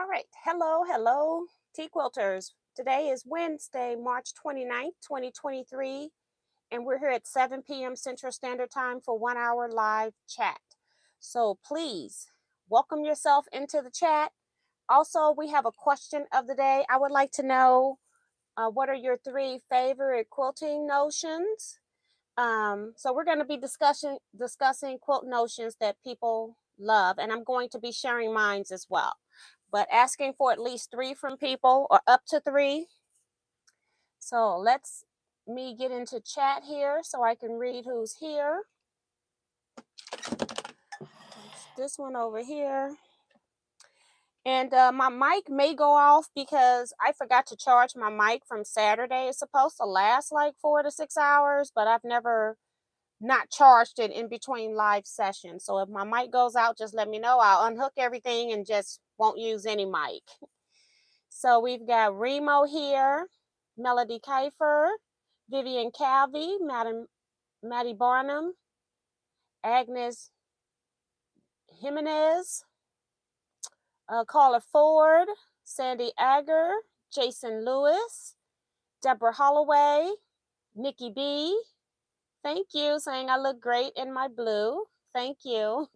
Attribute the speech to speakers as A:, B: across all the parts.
A: All right. Hello, Teaquilters. Today is Wednesday, March 29th, 2023, and we're here at 7 p.m. Central Standard Time for 1 hour live chat. So please welcome yourself into the chat. Also, we have a question of the day. I would like to know what are your three favorite quilting notions? So we're going to be discussing quilt notions that people love, and I'm going to be sharing mine as well. But asking for at least three from people or up to three. So let's me get into chat here so I can read who's here. This one over here. And my mic may go off because I forgot to charge my mic from Saturday. It's supposed to last like 4 to 6 hours, but I've never not charged it in between live sessions. So if my mic goes out, just let me know. I'll unhook everything and just won't use any mic. So we've got Remo here, Melody Kiefer, Vivian Calvi, Maddie Barnum, Agnes Jimenez, Carla Ford, Sandy Agger, Jason Lewis, Deborah Holloway, Nikki B. Thank you, saying I look great in my blue. Thank you.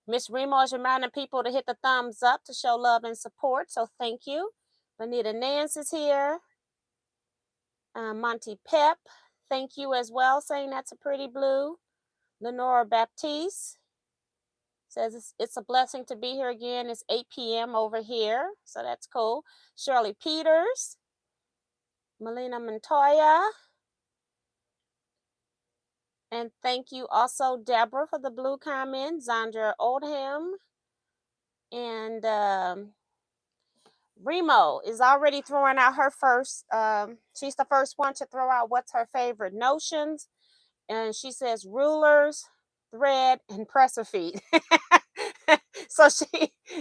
A: Miss Remo is reminding people to hit the thumbs up to show love and support. So thank you. Bonita Nance is here. Monty Pep, thank you as well, saying that's a pretty blue. Lenora Baptiste says it's a blessing to be here again. It's 8 p.m. over here, so that's cool. Shirley Peters, Melina Montoya, and thank you also, Deborah, for the blue comment. Zandra Oldham, and Remo is already throwing out her first. She's the first one to throw out what's her favorite notions. And she says rulers, thread, and presser feet. So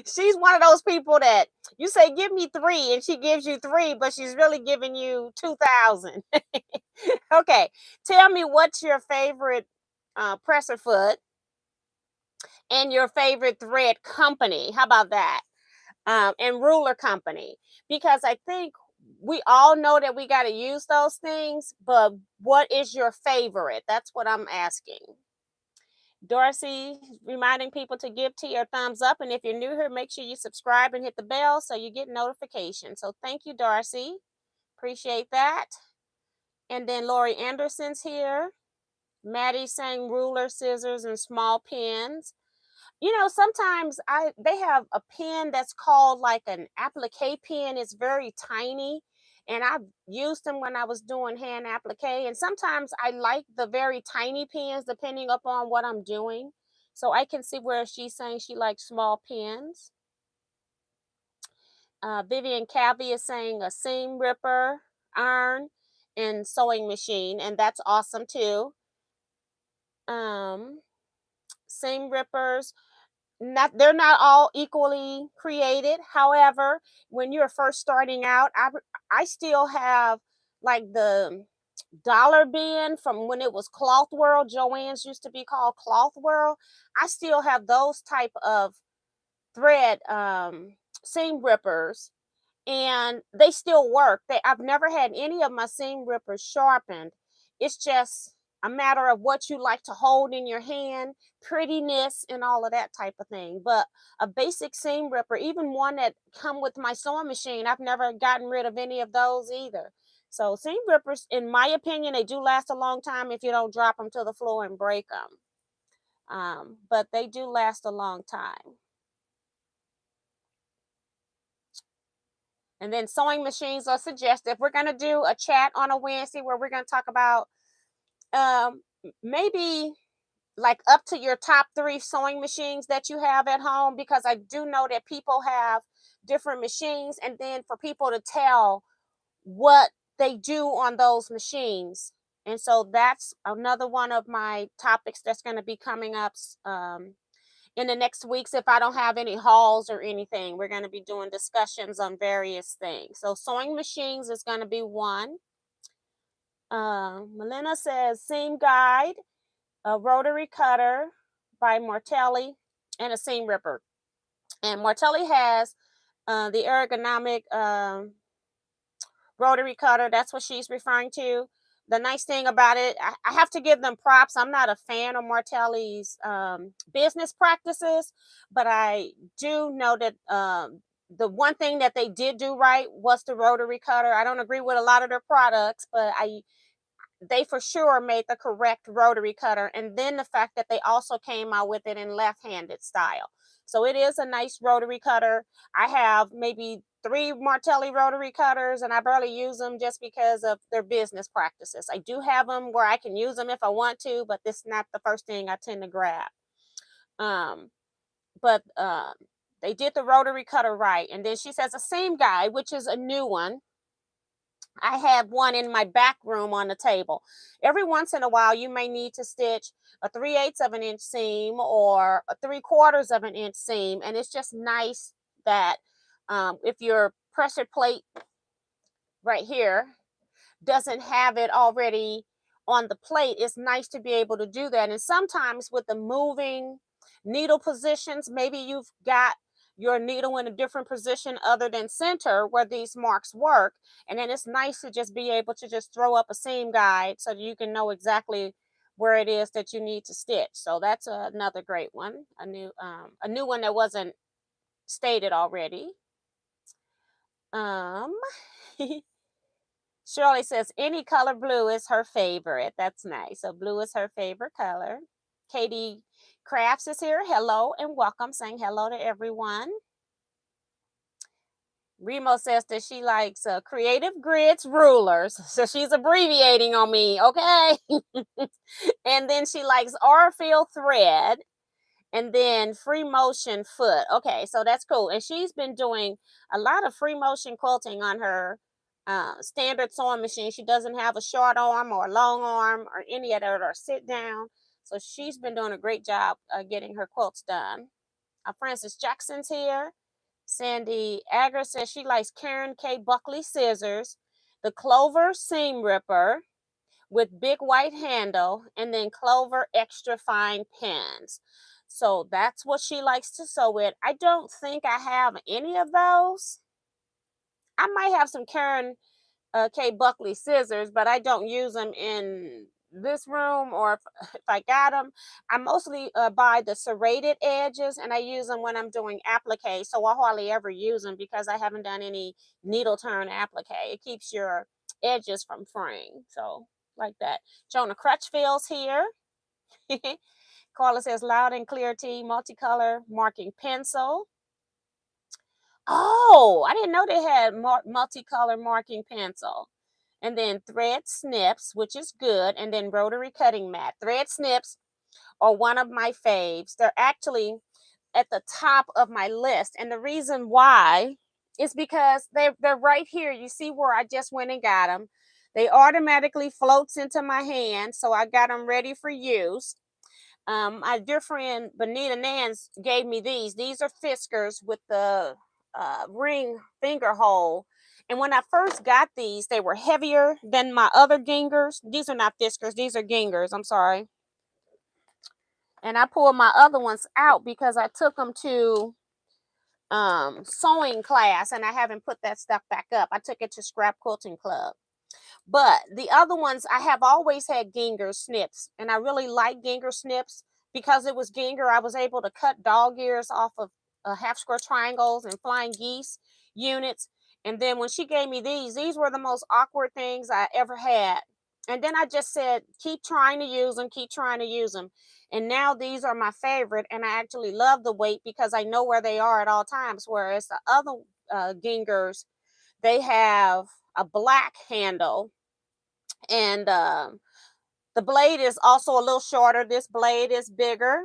A: she's one of those people that you say give me three and she gives you three, but she's really giving you 2,000. Okay, tell me what's your favorite presser foot and your favorite thread company. How about that? And ruler company, because I think we all know that we got to use those things, but what is your favorite? That's what I'm asking. Dorsey reminding people to give T or thumbs up, and if you're new here, make sure you subscribe and hit the bell so you get notifications. So thank you, Darcy. Appreciate that. And then Lori Anderson's here. Maddie saying ruler, scissors, and small pins. You know, sometimes they have a pen that's called like an applique pen. It's very tiny, and I've used them when I was doing hand applique. And sometimes I like the very tiny pens depending upon what I'm doing. So I can see where she's saying she likes small pens. Vivian Calvi is saying a seam ripper, iron, and sewing machine, and that's awesome too. Seam rippers, they're not all equally created. However, when you're first starting out, I still have like the dollar bin from when it was Cloth World. Joann's used to be called Cloth World. I still have those type of thread seam rippers, and they still work. I've never had any of my seam rippers sharpened. It's just a matter of what you like to hold in your hand, prettiness, and all of that type of thing. But a basic seam ripper, even one that come with my sewing machine, I've never gotten rid of any of those either. So seam rippers, in my opinion, they do last a long time if you don't drop them to the floor and break them. But they do last a long time. And then sewing machines are suggestive. We're going to do a chat on a Wednesday where we're going to talk about maybe like up to your top 3 sewing machines that you have at home, because I do know that people have different machines, and then for people to tell what they do on those machines. And so that's another one of my topics that's going to be coming up in the next weeks. If I don't have any hauls or anything, we're going to be doing discussions on various things. So sewing machines is going to be one. Melina says seam guide, a rotary cutter by Mortelli, and a seam ripper. And Martelli has the ergonomic rotary cutter. That's what she's referring to. The nice thing about it, I have to give them props. I'm not a fan of Martelli's business practices, but I do know that the one thing that they did do right was the rotary cutter. I don't agree with a lot of their products, but they for sure made the correct rotary cutter. And then the fact that they also came out with it in left-handed style. So it is a nice rotary cutter. I have maybe 3 Martelli rotary cutters, and I barely use them just because of their business practices. I do have them where I can use them if I want to, but this is not the first thing I tend to grab. Um, but they did the rotary cutter right. And then she says a seam guide, which is a new one. I have one in my back room on the table. Every once in a while, you may need to stitch a 3/8 of an inch seam or a 3/4 of an inch seam. And it's just nice that if your pressure plate right here doesn't have it already on the plate, it's nice to be able to do that. And sometimes with the moving needle positions, maybe you've got your needle in a different position other than center where these marks work. And then it's nice to just be able to just throw up a seam guide so that you can know exactly where it is that you need to stitch. So that's another great one, a new one that wasn't stated already. Shirley says any color blue is her favorite. That's nice. So blue is her favorite color. Katie Crafts is here. Hello and welcome. Saying hello to everyone. Remo says that she likes creative grids rulers. So she's abbreviating on me. Okay. And then she likes Orfeel thread. And then free motion foot. Okay, so that's cool. And she's been doing a lot of free motion quilting on her standard sewing machine. She doesn't have a short arm or a long arm or any of that or sit down. So she's been doing a great job getting her quilts done. Frances Jackson's here. Sandy Agar says she likes Karen K. Buckley scissors, the Clover seam ripper with big white handle, and then Clover extra fine pins. So that's what she likes to sew with. I don't think I have any of those. I might have some Karen K. Buckley scissors, but I don't use them in this room, or if I got them. I mostly buy the serrated edges, and I use them when I'm doing applique. So I hardly ever use them because I haven't done any needle turn applique. It keeps your edges from fraying. So like that. Jonah Crutchfield's here. Carla says loud and clear T, multicolor marking pencil. Oh, I didn't know they had multicolor marking pencil. And then thread snips, which is good. And then rotary cutting mat. Thread snips are one of my faves. They're actually at the top of my list. And the reason why is because they're right here. You see where I just went and got them. They automatically floats into my hand. So I got them ready for use. My dear friend Benita Nance gave me these. These are Fiskars with the ring finger hole. And when I first got these, they were heavier than my other gingers. These are not Fiskars. These are gingers. I'm sorry. And I pulled my other ones out because I took them to sewing class, and I haven't put that stuff back up. I took it to Scrap Quilting Club. But the other ones, I have always had Ginger snips, and I really like Ginger snips because it was Ginger. I was able to cut dog ears off of half square triangles and flying geese units. And then when she gave me these were the most awkward things I ever had. And then I just said, keep trying to use them, keep trying to use them. And now these are my favorite, and I actually love the weight because I know where they are at all times. Whereas the other Gingers, they have a black handle, and the blade is also a little shorter. This blade is bigger.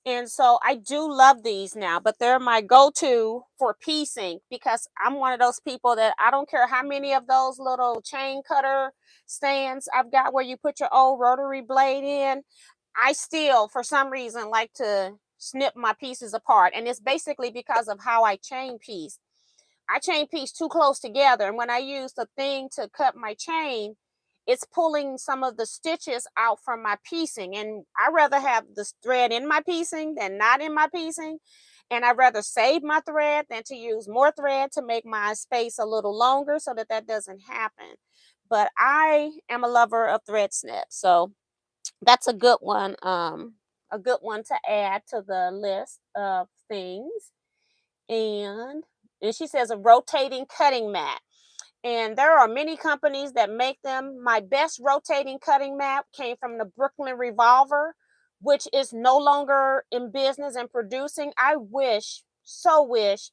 A: And so I do love these now, but they're my go-to for piecing because I'm one of those people that I don't care how many of those little chain cutter stands I've got where you put your old rotary blade in. I still, for some reason, like to snip my pieces apart. And it's basically because of how I chain piece. I chain piece too close together. And when I use the thing to cut my chain, it's pulling some of the stitches out from my piecing. And I rather have the thread in my piecing than not in my piecing. And I'd rather save my thread than to use more thread to make my space a little longer so that that doesn't happen. But I am a lover of thread snips, so that's a good one to add to the list of things. And and she says a rotating cutting mat. And there are many companies that make them. My best rotating cutting mat came from the Brooklyn Revolver, which is no longer in business and producing. I wish, so wish,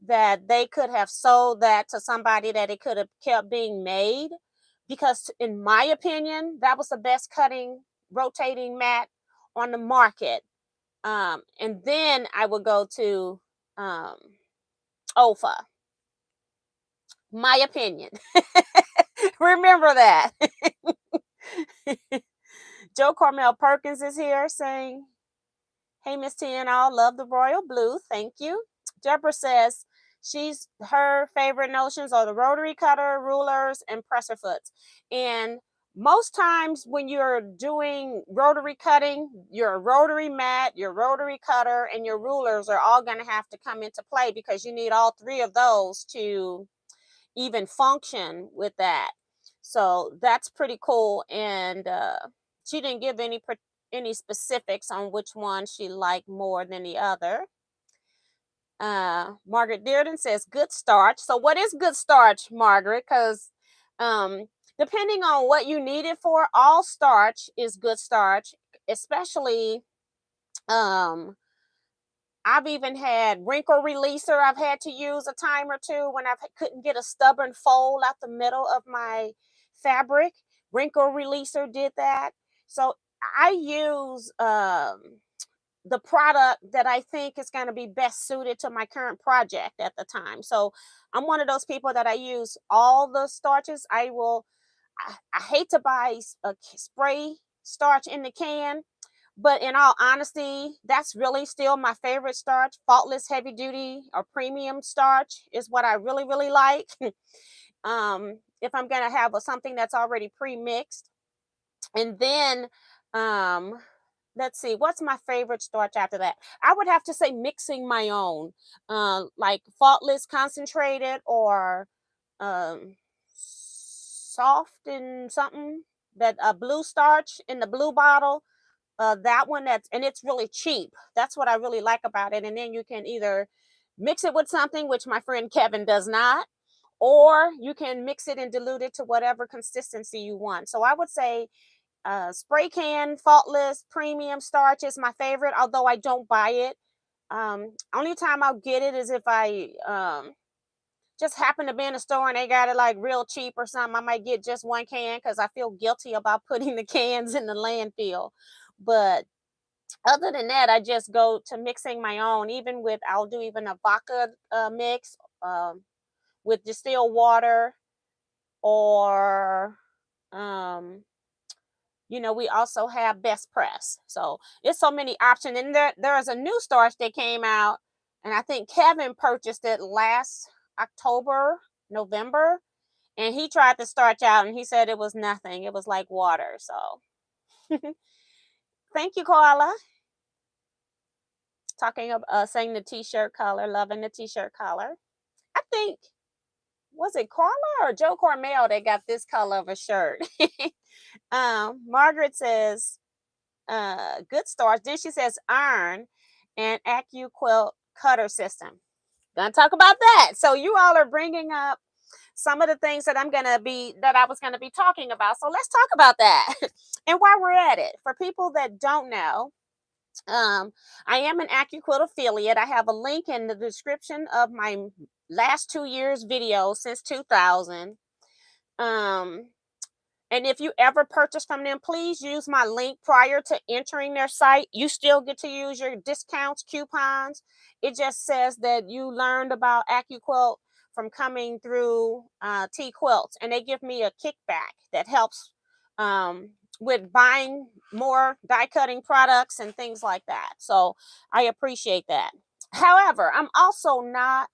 A: that they could have sold that to somebody that it could have kept being made, because in my opinion that was the best cutting rotating mat on the market. And then I would go to um, OFA, my opinion. Remember that. Joe Carmel Perkins is here saying, hey, Miss T and all, love the royal blue. Thank you. Deborah says her favorite notions are the rotary cutter, rulers, and presser foots. And most times when you're doing rotary cutting, your rotary mat, your rotary cutter, and your rulers are all going to have to come into play, because you need all three of those to even function with that. So that's pretty cool. And she didn't give any specifics on which one she liked more than the other. Margaret Dearden says good starch. So what is good starch, Margaret? Because depending on what you need it for, all starch is good starch, especially I've even had wrinkle releaser I've had to use a time or two when I couldn't get a stubborn fold out the middle of my fabric. Wrinkle releaser did that. So I use the product that I think is going to be best suited to my current project at the time. So I'm one of those people that I use all the starches. I hate to buy a spray starch in the can, but in all honesty, that's really still my favorite starch. Faultless heavy duty or premium starch is what I really, really like. If I'm going to have something that's already pre-mixed. And then, let's see, what's my favorite starch after that? I would have to say mixing my own, like Faultless concentrated, or soft and something, that blue starch in the blue bottle. That one, and it's really cheap. That's what I really like about it. And then you can either mix it with something, which my friend Kevin does not, or you can mix it and dilute it to whatever consistency you want. So I would say spray can Faultless premium starch is my favorite, although I don't buy it. Only time I'll get it is if I just happen to be in a store and they got it like real cheap or something. I might get just one can because I feel guilty about putting the cans in the landfill. But other than that, I just go to mixing my own. I'll do even a vodka mix with distilled water, or we also have Best Press. So it's so many options. And there is a new starch that came out, and I think Kevin purchased it last October, November, and he tried the starch out and he said it was nothing. It was like water. So thank you, Koala. Saying the t-shirt color, loving the t-shirt color. I think, was it Carla or Joe Cormel that got this color of a shirt? Margaret says, good starch. Then she says iron and Quilt cutter system. Gonna talk about that. So you all are bringing up some of the things that I was gonna be talking about. So let's talk about that. And while we're at it, for people that don't know, I am an AccuQuilt affiliate. I have a link in the description of my last 2 years videos since 2000. And if you ever purchase from them, please use my link prior to entering their site. You still get to use your discounts, coupons. It just says that you learned about AccuQuilt from coming through Teaquilts, and they give me a kickback that helps with buying more die cutting products and things like that. So I appreciate that. However, I'm also not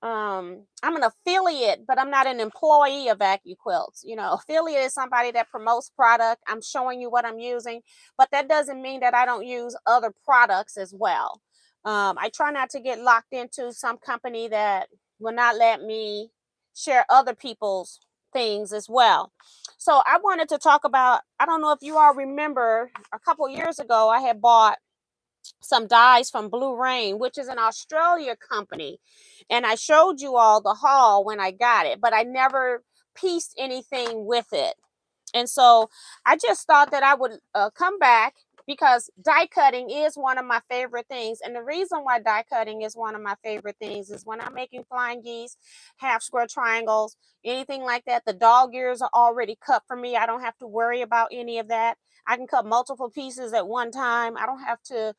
A: I'm an affiliate, but I'm not an employee of AccuQuilts. Affiliate is somebody that promotes product. I'm showing you what I'm using, but that doesn't mean that I don't use other products as well. I try not to get locked into some company that will not let me share other people's things as well. So I wanted to talk about, I don't know if you all remember, a couple years ago, I had bought some dyes from Blue Rain, which is an Australia company. And I showed you all the haul when I got it, but I never pieced anything with it. And so I just thought that I would come back because die cutting is one of my favorite things. And the reason why die cutting is one of my favorite things is when I'm making flying geese, half square triangles, anything like that, the dog ears are already cut for me. I don't have to worry about any of that. I can cut multiple pieces at one time. I don't have to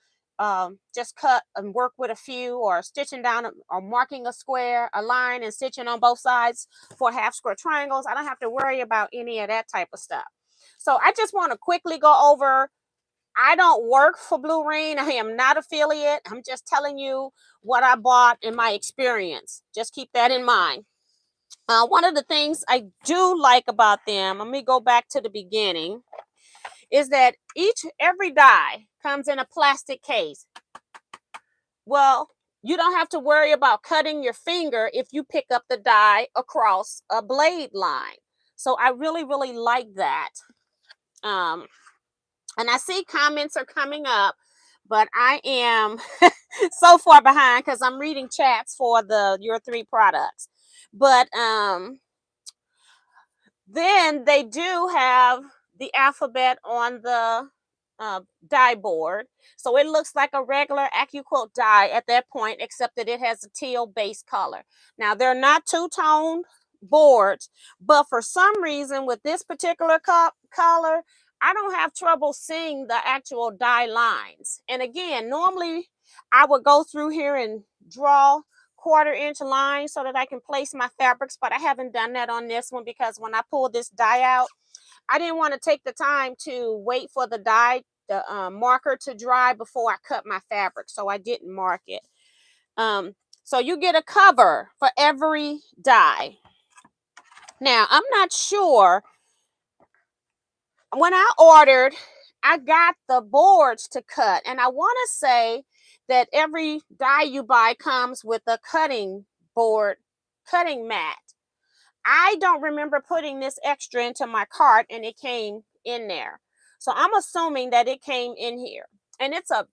A: just cut and work with a few, or stitching down or marking a square, a line, and stitching on both sides for half square triangles. I don't have to worry about any of that type of stuff. So I just want to quickly go over. I don't work for Blue Rain. I am not affiliate. I'm just telling you what I bought in my experience. Just keep that in mind. One of the things I do like about them, let me go back to the beginning, is that every die comes in a plastic case. Well, you don't have to worry about cutting your finger if you pick up the die across a blade line. So I really, really like that. And I see comments are coming up, but I am so far behind because I'm reading chats for your 3 products. But then they do have the alphabet on the die board. So it looks like a regular AccuQuilt die at that point, except that it has a teal base color. Now, they're not two-toned boards, but for some reason with this particular color, I don't have trouble seeing the actual die lines. And again, normally I would go through here and draw 1/4 inch lines so that I can place my fabrics, but I haven't done that on this one because when I pull this die out, I didn't want to take the time to wait for the marker to dry before I cut my fabric, so I didn't mark it. So you get a cover for every die. Now, I'm not sure. When I ordered, I got the boards to cut, and I want to say that every die you buy comes with a cutting mat. I don't remember putting this extra into my cart, and it came in there. So I'm assuming that it came in here. And it's a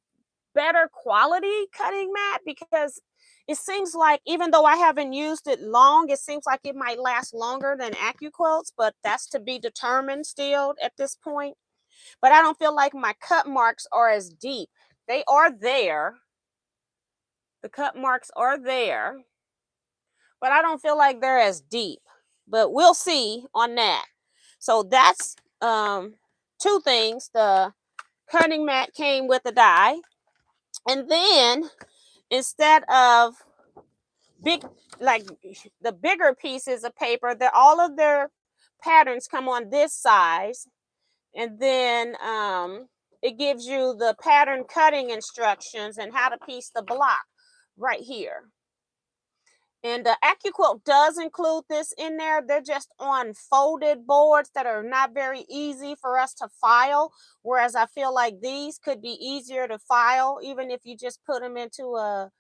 A: better quality cutting mat because it seems like, even though I haven't used it long, it seems like it might last longer than AccuQuilts, but that's to be determined still at this point. But I don't feel like my cut marks are as deep. They are there. The cut marks are there, but I don't feel like they're as deep. But we'll see on that. So that's 2 things. The cutting mat came with the die, and then instead of the bigger pieces of paper, all of their patterns come on this size, and then it gives you the pattern cutting instructions and how to piece the block right here. And the AccuQuilt does include this in there. They're just on folded boards that are not very easy for us to file. Whereas I feel like these could be easier to file, even if you just put them into a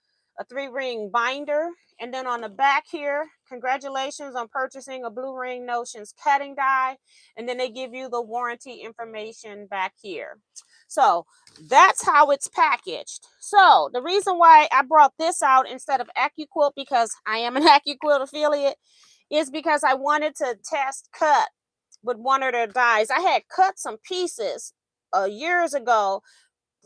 A: 3-ring binder. And then on the back here, congratulations on purchasing a Blue Rain Notions cutting die. And then they give you the warranty information back here. So that's how it's packaged. So the reason why I brought this out instead of AccuQuilt, because I am an AccuQuilt affiliate, is because I wanted to test cut with one of their dies. I had cut some pieces years ago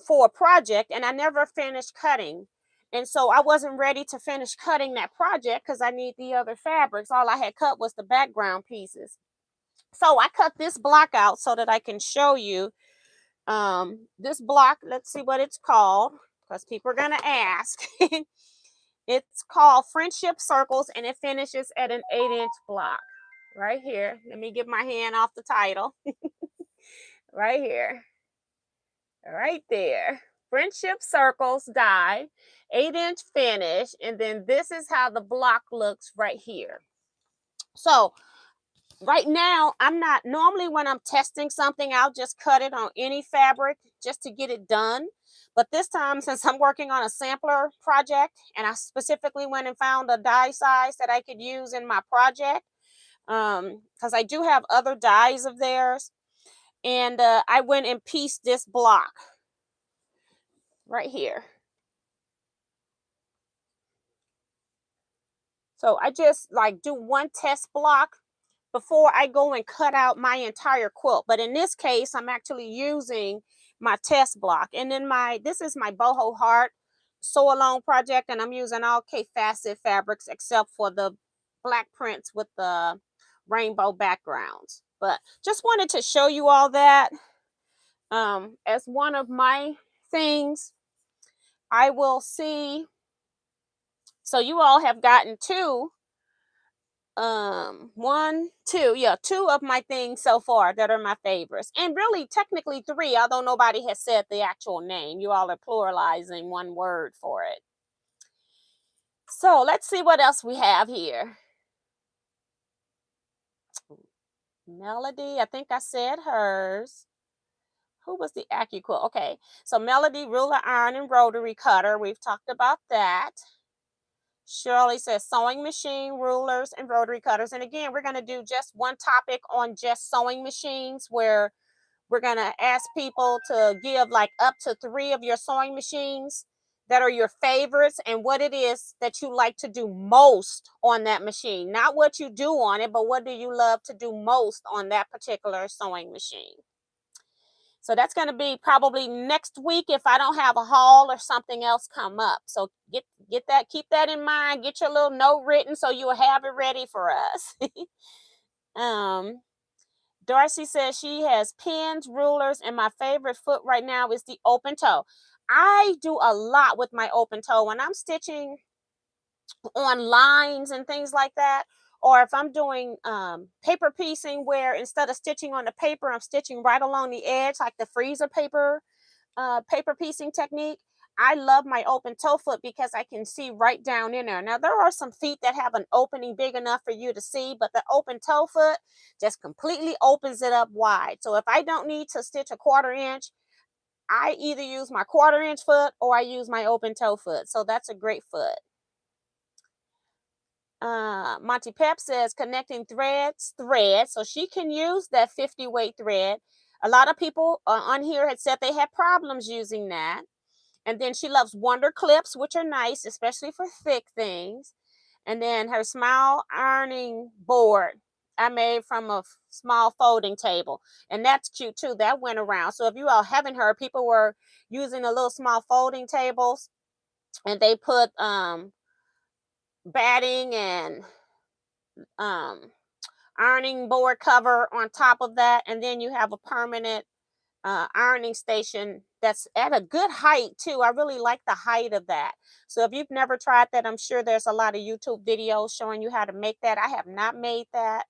A: for a project, and I never finished cutting. And so I wasn't ready to finish cutting that project because I need the other fabrics. All I had cut was the background pieces. So I cut this block out so that I can show you this block. Let's see what it's called, because people are going to ask. It's called Friendship Circles, and it finishes at an 8-inch block right here. Let me get my hand off the title. Right here. Right there. Friendship Circles die, 8-inch finish, and then this is how the block looks right here. So right now, I'm not, normally when I'm testing something, I'll just cut it on any fabric just to get it done. But this time, since I'm working on a sampler project, and I specifically went and found a die size that I could use in my project, because I do have other dies of theirs, and I went and pieced this block right here. So I just like do one test block before I go and cut out my entire quilt. But in this case, I'm actually using my test block. And then this is my boho heart sew along project, and I'm using all K facet fabrics except for the black prints with the rainbow backgrounds. But just wanted to show you all that as one of my things. I will see. So you all have gotten two two of my things so far that are my favorites, and really technically three, although nobody has said the actual name. You all are pluralizing one word for it. So let's see what else we have here. Melody, I think I said hers. Who was the AccuQuilt? Okay, so Melody, ruler, iron, and rotary cutter. We've talked about that. Shirley says sewing machine, rulers, and rotary cutters. And again, we're going to do just one topic on just sewing machines, where we're going to ask people to give like up to 3 of your sewing machines that are your favorites, and what it is that you like to do most on that machine. Not what you do on it, but what do you love to do most on that particular sewing machine. So that's going to be probably next week if I don't have a haul or something else come up. So get that, keep that in mind. Get your little note written so you'll have it ready for us. Darcy says she has pins, rulers, and my favorite foot right now is the open toe. I do a lot with my open toe when I'm stitching on lines and things like that, or if I'm doing paper piecing, where instead of stitching on the paper, I'm stitching right along the edge, like the freezer paper piecing technique. I love my open toe foot because I can see right down in there. Now, there are some feet that have an opening big enough for you to see, but the open toe foot just completely opens it up wide. So if I don't need to stitch a 1/4 inch, I either use my 1/4 inch foot or I use my open toe foot. So that's a great foot. Monty Pep says connecting thread, so she can use that 50 weight thread. A lot of people on here had said they had problems using that. And then she loves wonder clips, which are nice, especially for thick things. And then her small ironing board I made from a small folding table, and that's cute too. That went around. So if you all haven't heard, people were using the little small folding tables, and they put batting and ironing board cover on top of that, and then you have a permanent ironing station that's at a good height too. I really like the height of that. So if you've never tried that, I'm sure there's a lot of YouTube videos showing you how to make that. I have not made that,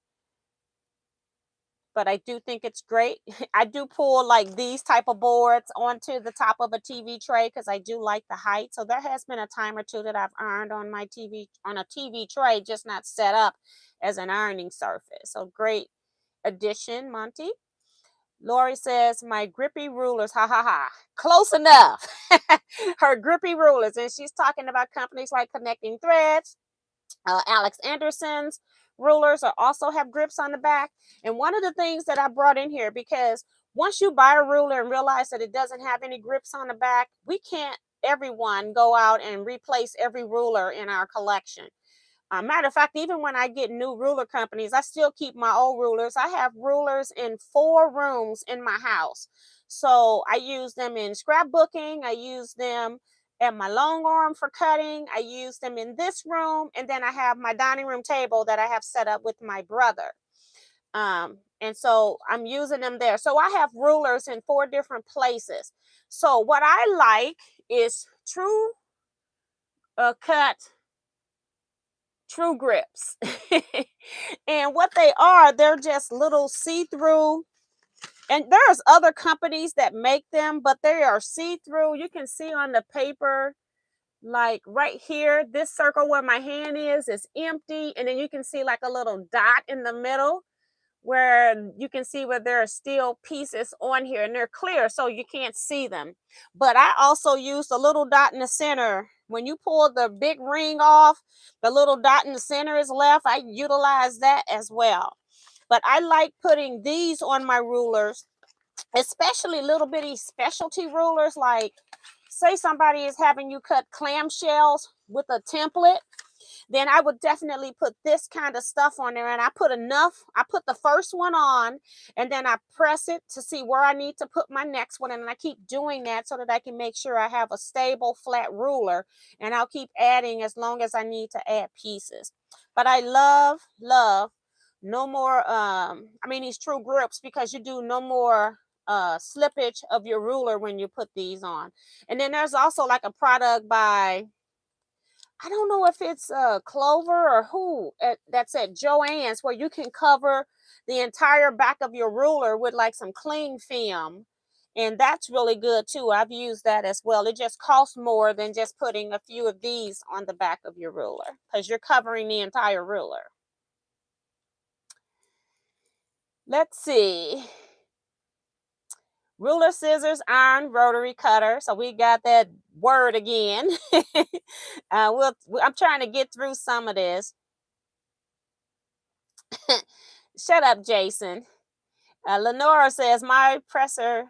A: but I do think it's great. I do pull like these type of boards onto the top of a TV tray because I do like the height. So there has been a time or two that I've ironed on my TV, on a TV tray, just not set up as an ironing surface. So great addition, Monty. Lori says, my grippy rulers, ha ha ha. Close enough. Her grippy rulers. And she's talking about companies like Connecting Threads. Alex Anderson's rulers also have grips on the back. And one of the things that I brought in here, because once you buy a ruler and realize that it doesn't have any grips on the back, we can't everyone go out and replace every ruler in our collection. Matter of fact, even when I get new ruler companies, I still keep my old rulers. I have rulers in 4 rooms in my house. So I use them in scrapbooking. I use them at my long arm for cutting. I use them in this room. And then I have my dining room table that I have set up with my brother. And so I'm using them there. So I have rulers in 4 different places. So what I like is true cut true grips. And what they are, they're just little see-through, and there's other companies that make them, but they are see-through. You can see on the paper, like right here, this circle where my hand is empty, and then you can see like a little dot in the middle where you can see where there are still pieces on here and they're clear so you can't see them. But I also used a little dot in the center. When you pull the big ring off, the little dot in the center is left. I utilize that as well. But I like putting these on my rulers, especially little bitty specialty rulers. Like, say somebody is having you cut clamshells with a template, then I would definitely put this kind of stuff on there. And I put enough. I put the first one on and then I press it to see where I need to put my next one. And I keep doing that so that I can make sure I have a stable flat ruler, and I'll keep adding as long as I need to add pieces. But I love no more these true grips, because you do no more slippage of your ruler when you put these on. And then there's also like a product by, I don't know if it's Clover or who, that's at Joann's, where you can cover the entire back of your ruler with like some cling film. And that's really good too. I've used that as well. It just costs more than just putting a few of these on the back of your ruler, because you're covering the entire ruler. Let's see. Ruler, scissors, iron, rotary cutter. So we got that word again. I'm trying to get through some of this. Shut up, Jason. Lenora says, my presser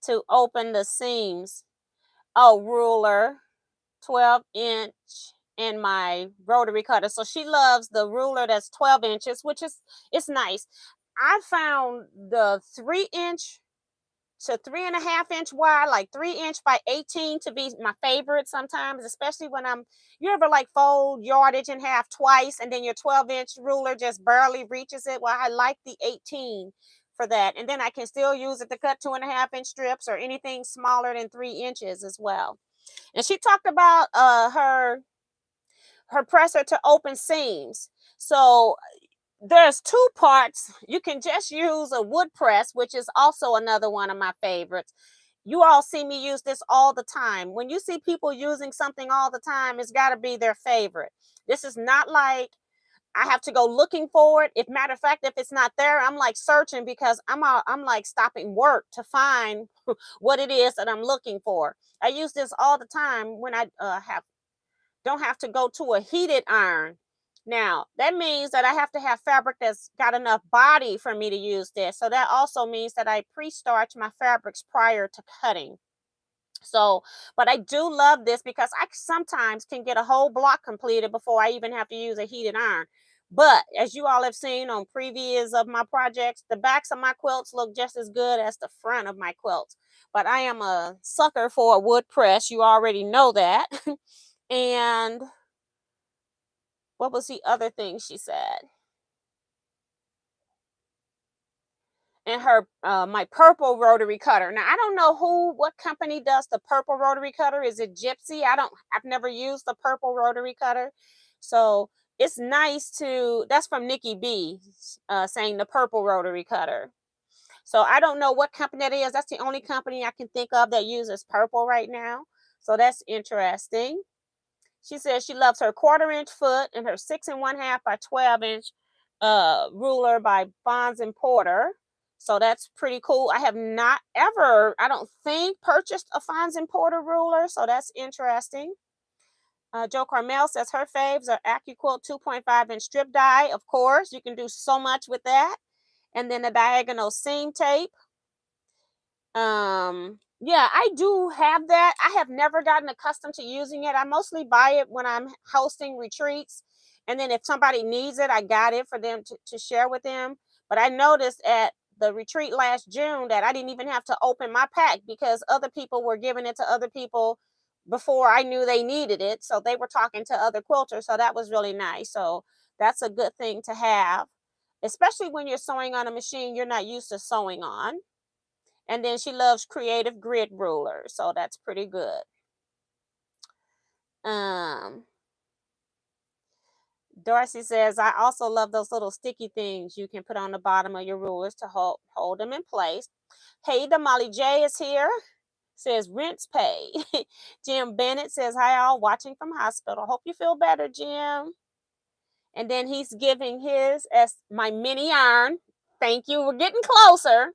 A: to open the seams. Oh, ruler, 12-inch, and my rotary cutter. So she loves the ruler that's 12 inches, which is, it's nice. I found the 3-inch to 3.5-inch wide, like 3-inch by 18, to be my favorite sometimes, especially when you ever like fold yardage in half twice and then your 12-inch ruler just barely reaches it. Well, I like the 18 for that. And then I can still use it to cut 2.5-inch strips or anything smaller than 3 inches as well. And she talked about her presser to open seams. So there's two parts. You can just use a wood press, which is also another one of my favorites. You all see me use this all the time. When you see people using something all the time, it's got to be their favorite. This is not like I have to go looking for it. If matter of fact, if it's not there, I'm like searching, because I'm like stopping work to find what it is that I'm looking for. I use this all the time when I don't have to go to a heated iron. Now, that means that I have to have fabric that's got enough body for me to use this. So that also means that I pre-starch my fabrics prior to cutting. So, but I do love this because I sometimes can get a whole block completed before I even have to use a heated iron. But as you all have seen on previews of my projects, the backs of my quilts look just as good as the front of my quilts. But I am a sucker for a wood press. You already know that. And what was the other thing she said? And her my purple rotary cutter. Now I don't know what company does the purple rotary cutter. Is it Gypsy? I've never used the purple rotary cutter. So it's nice that's from Nikki B, saying the purple rotary cutter. So I don't know what company that is. That's the only company I can think of that uses purple right now. So that's interesting. She says she loves her 1/4-inch foot and her 6 1/2 by 12-inch ruler by Bonds and Porter. So that's pretty cool. I have not ever, I don't think, purchased a Bonds and Porter ruler. So that's interesting. Joe Carmel says her faves are AccuQuilt 2.5-inch strip die. Of course, you can do so much with that. And then the diagonal seam tape. Yeah, I do have that. I have never gotten accustomed to using it. I mostly buy it when I'm hosting retreats, and then if somebody needs it, I got it for them to share with them. But I noticed at the retreat last June that I didn't even have to open my pack, because other people were giving it to other people before I knew they needed it. So they were talking to other quilters. So that was really nice. So that's a good thing to have, especially when you're sewing on a machine you're not used to sewing on. And then she loves creative grid rulers, so that's pretty good. Darcy says, I also love those little sticky things you can put on the bottom of your rulers to hold them in place. Hey, the Molly J is here. Says rinse pay. Jim Bennett says, hi all, watching from hospital. Hope you feel better, Jim. And then he's giving his as my mini iron. Thank you. We're getting closer.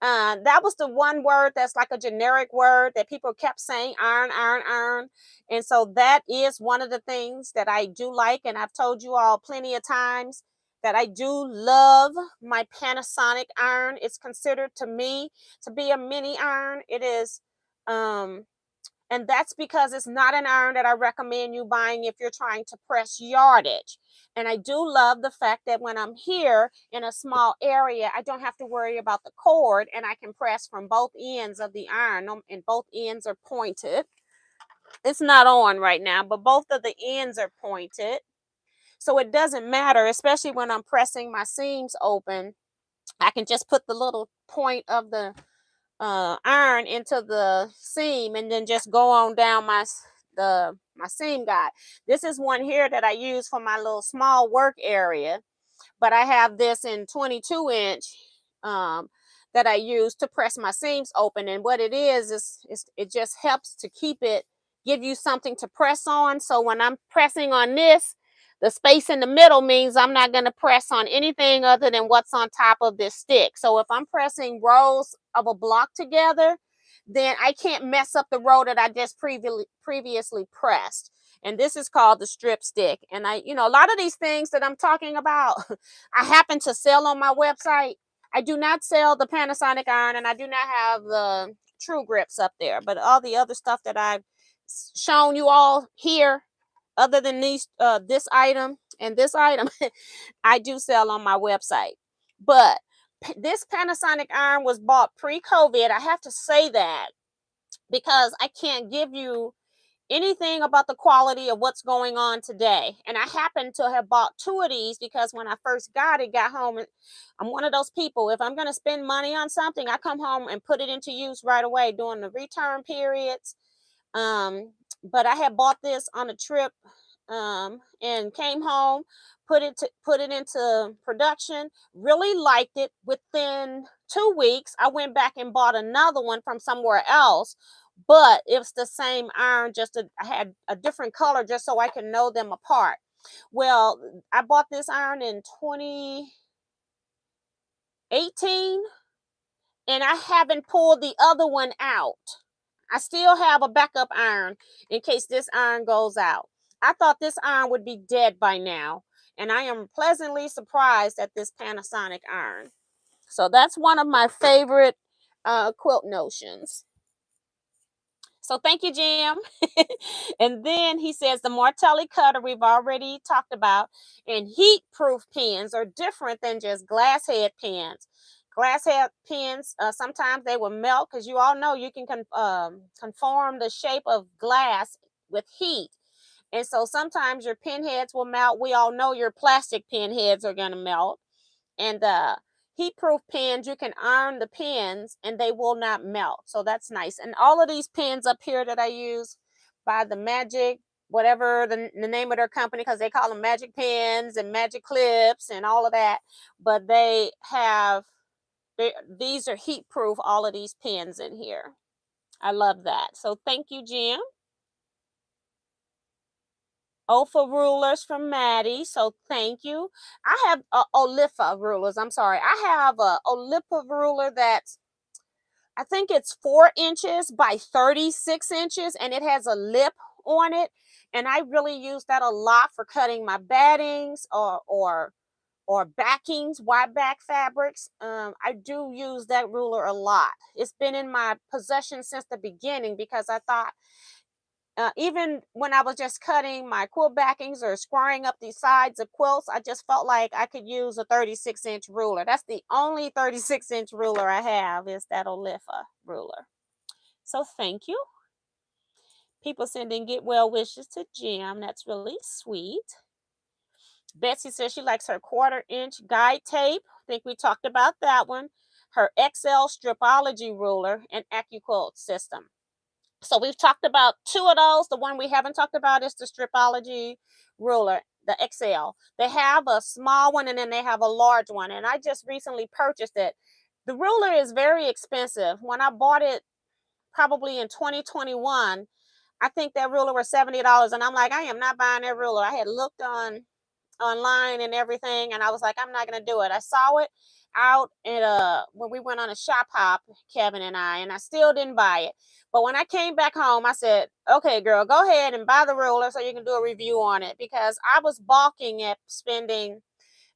A: That was the one word that's like a generic word that people kept saying, iron, iron, iron. And so that is one of the things that I do like. And I've told you all plenty of times that I do love my Panasonic iron. It's considered to me to be a mini iron. It is, and that's because it's not an iron that I recommend you buying if you're trying to press yardage. And I do love the fact that when I'm here in a small area, I don't have to worry about the cord, and I can press from both ends of the iron, and both ends are pointed. It's not on right now, but both of the ends are pointed. So it doesn't matter, especially when I'm pressing my seams open. I can just put the little point of the iron into the seam and then just go on down my seam guide. This is one here that I use for my little small work area, but I have this in 22-inch that I use to press my seams open. And what it is it just helps to keep it, give you something to press on. So when I'm pressing on this, the space in the middle means I'm not going to press on anything other than what's on top of this stick. So if I'm pressing rows of a block together, then I can't mess up the row that I just previously pressed. And this is called the strip stick. And a lot of these things that I'm talking about, I happen to sell on my website. I do not sell the Panasonic iron, and I do not have the True Grips up there. But all the other stuff that I've shown you all here, other than this item and this item, I do sell on my website. But this Panasonic iron was bought pre-COVID. I have to say that because I can't give you anything about the quality of what's going on today. And I happen to have bought 2 of these because when I first got home, I'm one of those people, if I'm going to spend money on something, I come home and put it into use right away during the return periods. But I had bought this on a trip and came home, put it into production, really liked it. Within 2 weeks, I went back and bought another one from somewhere else, but it's the same iron, just I had a different color just so I can know them apart. Well, I bought this iron in 2018, and I haven't pulled the other one out. I still have a backup iron in case this iron goes out. I thought this iron would be dead by now, and I am pleasantly surprised at this Panasonic iron. So that's one of my favorite quilt notions. So thank you, Jim. And then he says the Martelli cutter we've already talked about, and heat-proof pens are different than just glass head pens. Glass head pens, sometimes they will melt because you all know you can conform the shape of glass with heat. And so sometimes your pen heads will melt. We all know your plastic pen heads are going to melt. And heat-proof pens, you can iron the pens and they will not melt. So that's nice. And all of these pens up here that I use by the Magic, whatever the name of their company, because they call them Magic Pens and Magic Clips and all of that. But these are heat-proof, all of these pens in here. I love that. So thank you, Jim. Ofa rulers from Maddie, so thank you. I have Olifa rulers. I'm sorry. I have a Olifa ruler that's, I think it's 4 inches by 36 inches, and it has a lip on it. And I really use that a lot for cutting my battings or backings, wide back fabrics. I do use that ruler a lot. It's been in my possession since the beginning because I thought, even when I was just cutting my quilt backings or squaring up the sides of quilts, I just felt like I could use a 36-inch ruler. That's the only 36-inch ruler I have, is that Olifa ruler. So thank you. People sending get well wishes to Jim. That's really sweet. Betsy says she likes her 1/4-inch guide tape. I think we talked about that one. Her XL stripology ruler and AccuQuilt system. So we've talked about 2 of those. The one we haven't talked about is the stripology ruler, the XL. They have a small one and then they have a large one. And I just recently purchased it. The ruler is very expensive. When I bought it probably in 2021, I think that ruler was $70. And I'm like, I am not buying that ruler. I had looked on online and everything, and I was like, I'm not gonna do it. I saw it out at when we went on a shop hop, Kevin and I still didn't buy it. But when I came back home, I said, okay, girl, go ahead and buy the ruler so you can do a review on it, because I was balking at spending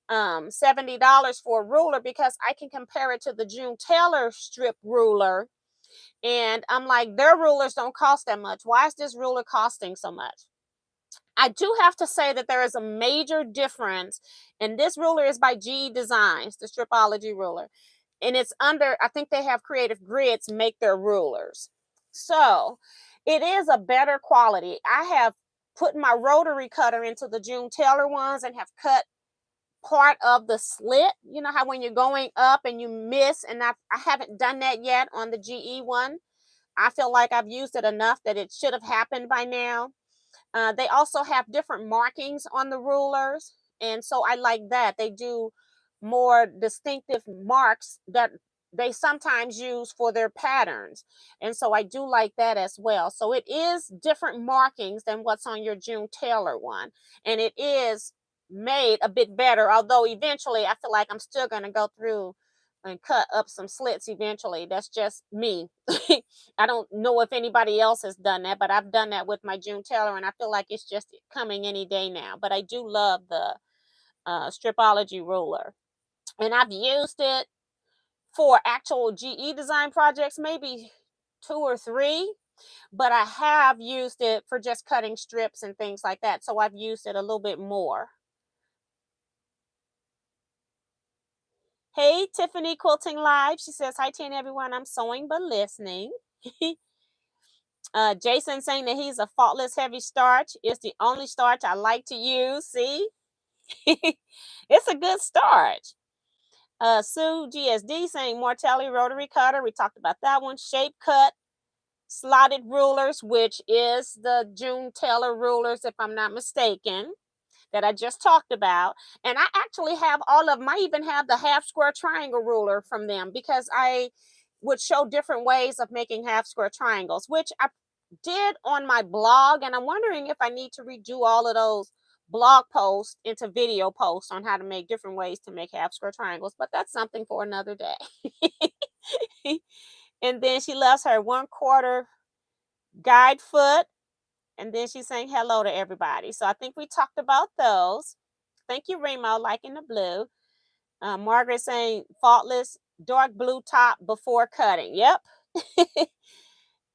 A: $70 for a ruler, because I can compare it to the June Taylor strip ruler. And I'm like, their rulers don't cost that much. Why is this ruler costing so much? I do have to say that there is a major difference. And this ruler is by GE Designs, the Stripology ruler. And it's under, I think they have Creative Grids make their rulers. So it is a better quality. I have put my rotary cutter into the June Taylor ones and have cut part of the slit. You know how when you're going up and you miss, and I haven't done that yet on the GE one. I feel like I've used it enough that it should have happened by now. They also have different markings on the rulers, and so I like that. They do more distinctive marks that they sometimes use for their patterns, and so I do like that as well. So it is different markings than what's on your June Taylor one, and it is made a bit better, although eventually I feel like I'm still going to go through and cut up some slits eventually. That's just me. I don't know if anybody else has done that, but I've done that with my June Taylor, and I feel like it's just coming any day now. But I do love the Stripology ruler, and I've used it for actual GE design projects, maybe 2 or 3, but I have used it for just cutting strips and things like that. So I've used it a little bit more. Hey, Tiffany Quilting Live. She says, hi, Tina, everyone. I'm sewing but listening. Jason saying that he's a Faultless Heavy Starch. It's the only starch I like to use. See? It's a good starch. Sue GSD saying Mortelli rotary cutter. We talked about that one. Shape cut slotted rulers, which is the June Taylor rulers, if I'm not mistaken, that I just talked about. And I actually have all of them. I even have the half square triangle ruler from them, because I would show different ways of making half square triangles, which I did on my blog. And I'm wondering if I need to redo all of those blog posts into video posts on how to make different ways to make half square triangles, but that's something for another day. And then she loves her 1/4 guide foot. And then she's saying hello to everybody. So I think we talked about those. Thank you, Remo, liking the blue. Margaret saying faultless dark blue top before cutting. Yep.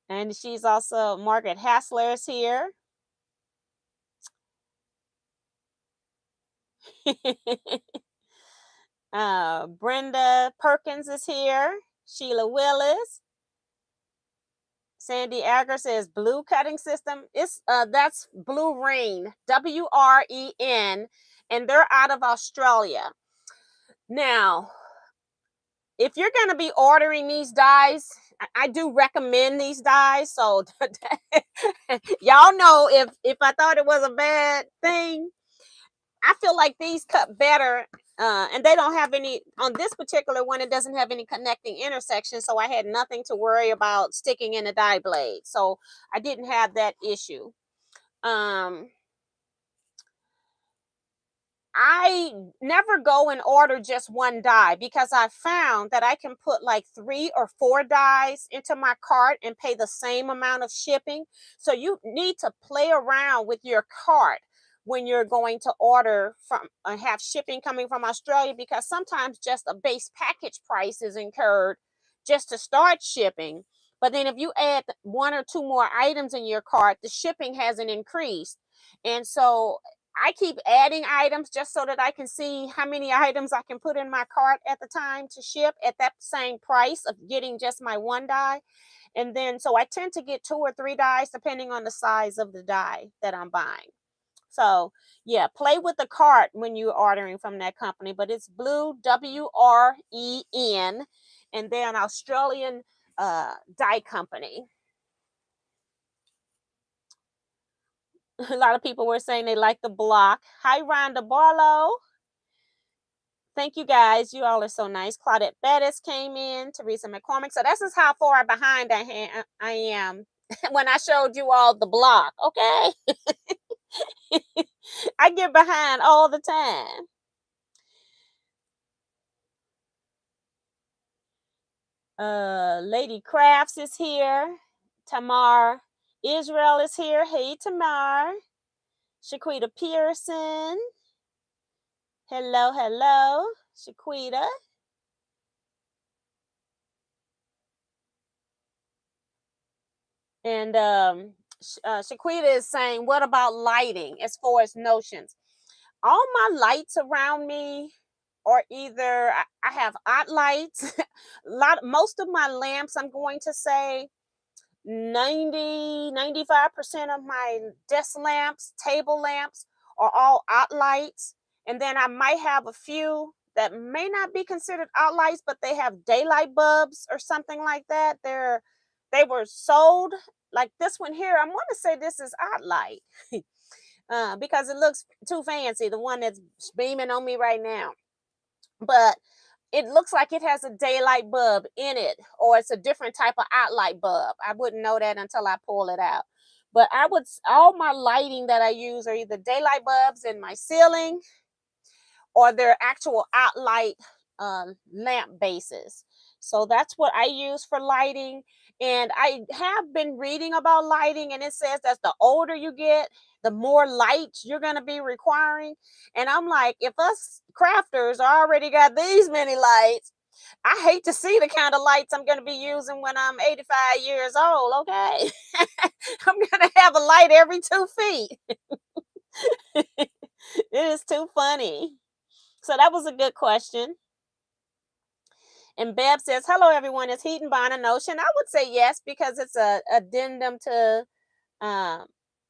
A: And she's also, Margaret Hassler is here. Brenda Perkins is here. Sheila Willis. Sandy Agger says blue cutting system. It's that's Blue Rain, WREN, and they're out of Australia. Now, if you're going to be ordering these dies, I do recommend these dies. So y'all know, if I thought it was a bad thing, I feel like these cut better. And they don't have any, on this particular one, it doesn't have any connecting intersections. So I had nothing to worry about sticking in a die blade. So I didn't have that issue. I never go and order just one die, because I found that I can put like 3 or 4 dies into my cart and pay the same amount of shipping. So you need to play around with your cart when you're going to order from have shipping coming from Australia, because sometimes just a base package price is incurred just to start shipping. But then if you add 1 or 2 more items in your cart, the shipping hasn't increased. And so I keep adding items just so that I can see how many items I can put in my cart at the time to ship at that same price of getting just my 1 die. And then, so I tend to get 2 or 3 dies depending on the size of the die that I'm buying. So yeah, play with the cart when you're ordering from that company, but it's Blue, WREN, and they're an Australian die company. A lot of people were saying they like the block. Hi, Rhonda Barlow. Thank you guys. You all are so nice. Claudette Bettis came in. Teresa McCormick. So this is how far behind I am when I showed you all the block. Okay. I I get behind all the time. Lady Crafts is here. Tamar Israel is here. Hey, Tamar. Shaquita Pearson. Hello, hello, Shaquita. And Shaquita is saying, what about lighting as far as notions? All my lights around me are either I have odd lights. Most of my lamps, I'm going to say 95% of my desk lamps, table lamps are all out lights. And then I might have a few that may not be considered out lights, but they have daylight bulbs or something like that. They were sold like this one here. I want to say this is out light because it looks too fancy, the one that's beaming on me right now. But it looks like it has a daylight bulb in it, or it's a different type of outlight bulb. I wouldn't know that until I pull it out. But all my lighting that I use are either daylight bulbs in my ceiling, or they're actual outlight lamp bases. So that's what I use for lighting. And I have been reading about lighting, and it says that the older you get, the more light you're going to be requiring. And I'm like, if us crafters already got these many lights, I hate to see the kind of lights I'm going to be using when I'm 85 years old. Okay. I'm going to have a light every 2 feet. It is too funny. So that was a good question. And Beb says, hello, everyone. Is heat and bond a notion? I would say yes, because it's a addendum to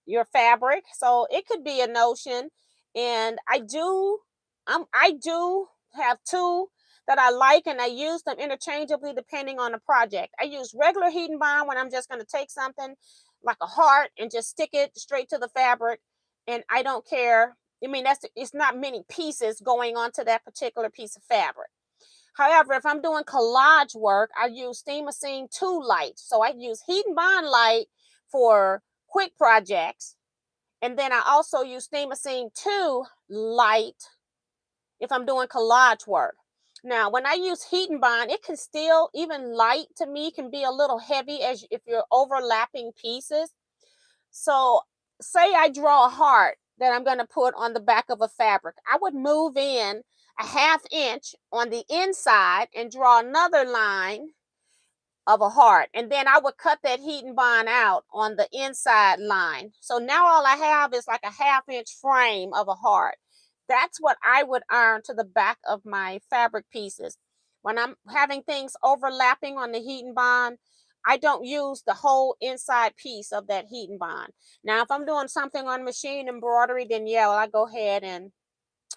A: your fabric. So it could be a notion. And I do have two that I like, and I use them interchangeably depending on the project. I use regular heat and bond when I'm just going to take something like a heart and just stick it straight to the fabric. And I don't care. I mean, it's not many pieces going onto that particular piece of fabric. However, if I'm doing collage work, I use Steam-A-Scene 2 light. So I use heat and bond light for quick projects. And then I also use Steam-A-Scene 2 light if I'm doing collage work. Now, when I use heat and bond, it can still, even light to me, can be a little heavy if you're overlapping pieces. So say I draw a heart that I'm going to put on the back of a fabric. I would move in a 1/2 inch on the inside and draw another line of a heart. And then I would cut that heat and bond out on the inside line. So now all I have is like a 1/2 inch frame of a heart. That's what I would iron to the back of my fabric pieces. When I'm having things overlapping on the heat and bond, I don't use the whole inside piece of that heat and bond. Now, if I'm doing something on machine embroidery, then yeah, well, I go ahead and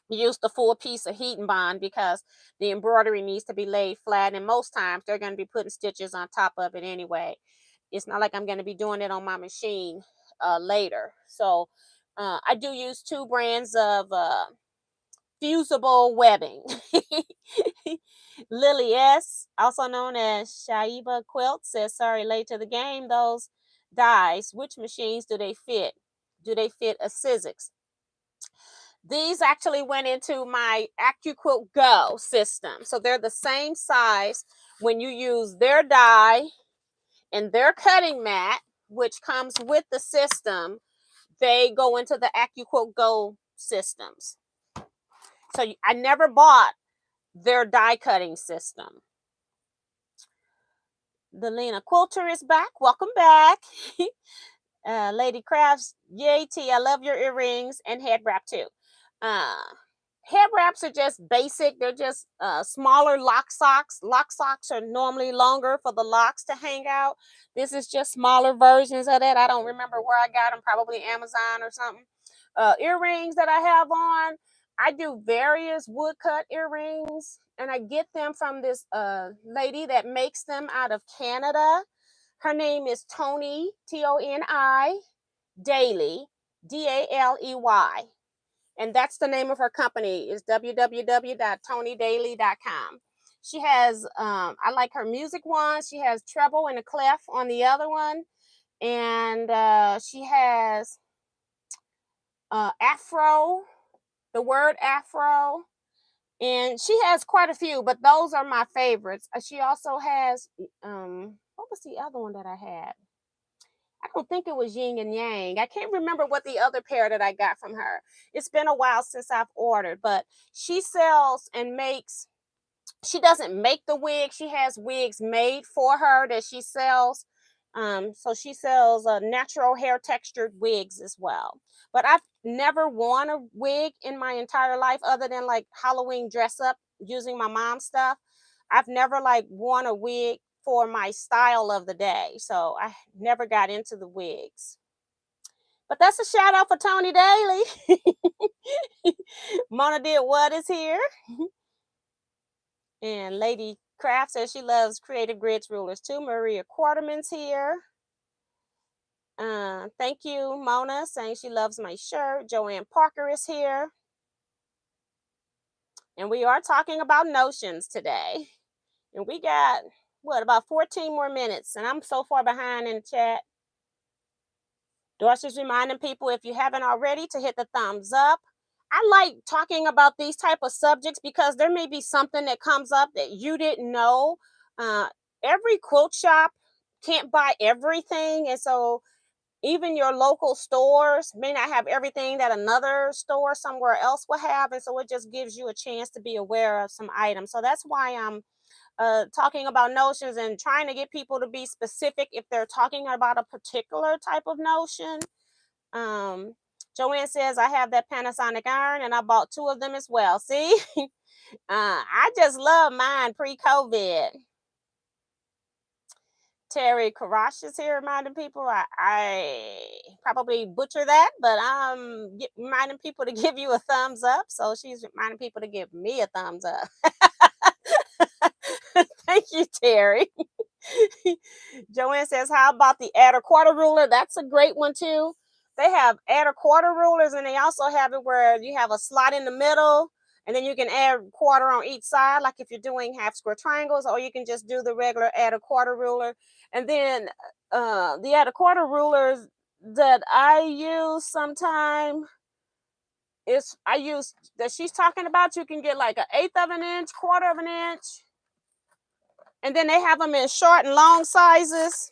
A: use the full piece of heat and bond, because the embroidery needs to be laid flat, and most times they're going to be putting stitches on top of it anyway. It's not like I'm going to be doing it on my machine later. So I do use 2 brands of fusible webbing. Lily S, also known as Shaiba Quilt, says, sorry, late to the game. Those dies, which machines do they fit? Do they fit a Sizzix? These actually went into my AccuQuilt Go system. So they're the same size. When you use their die and their cutting mat, which comes with the system, they go into the AccuQuilt Go systems. So I never bought their die cutting system. The Lena Quilter is back. Welcome back. Lady Crafts, yay T, I love your earrings and head wrap too. Head wraps are just basic. They're just smaller lock socks. Lock socks are normally longer for the locks to hang out. This is just smaller versions of that. I don't remember where I got them, probably Amazon or something. Earrings that I have on, I do various woodcut earrings, and I get them from this lady that makes them out of Canada. Her name is Toni, Toni Daly, Daley. And that's the name of her company, is www.tonidaily.com. She has, I like her music one. She has treble and a clef on the other one. And she has Afro, the word Afro. And she has quite a few, but those are my favorites. She also has, what was the other one that I had? I don't think it was Yin and Yang. I can't remember what the other pair that I got from her. It's been a while since I've ordered, but she sells and makes, she doesn't make the wig. She has wigs made for her that she sells. So she sells natural hair textured wigs as well. But I've never worn a wig in my entire life other than like Halloween dress up using my mom's stuff. I've never like worn a wig for my style of the day. So I never got into the wigs. But that's a shout out for Tony Daly. Mona did what is here. And Lady Craft says she loves creative grids rulers too. Maria Quarterman's here. Thank you, Mona, saying she loves my shirt. Joanne Parker is here. And we are talking about notions today. And we got, what, about 14 more minutes. And I'm so far behind in the chat. Dorsey's reminding people, if you haven't already, to hit the thumbs up. I like talking about these type of subjects because there may be something that comes up that you didn't know. Every quilt shop can't buy everything. And so even your local stores may not have everything that another store somewhere else will have. And so it just gives you a chance to be aware of some items. So that's why I'm talking about notions and trying to get people to be specific if they're talking about a particular type of notion. Joanne says, I have that Panasonic iron and I bought 2 of them as well. See, I just love mine pre-COVID. Terry Karash is here reminding people. I probably butcher that, but I'm reminding people to give you a thumbs up. So she's reminding people to give me a thumbs up. Thank you, Terry. Joanne says, how about the add a quarter ruler? That's a great one too. They have add a quarter rulers, and they also have it where you have a slot in the middle, and then you can add a quarter on each side, like if you're doing half square triangles, or you can just do the regular add a quarter ruler. And then the add a quarter rulers that I use sometime is I use that she's talking about. You can get like an 1/8 of an inch, 1/4 of an inch. And then they have them in short and long sizes.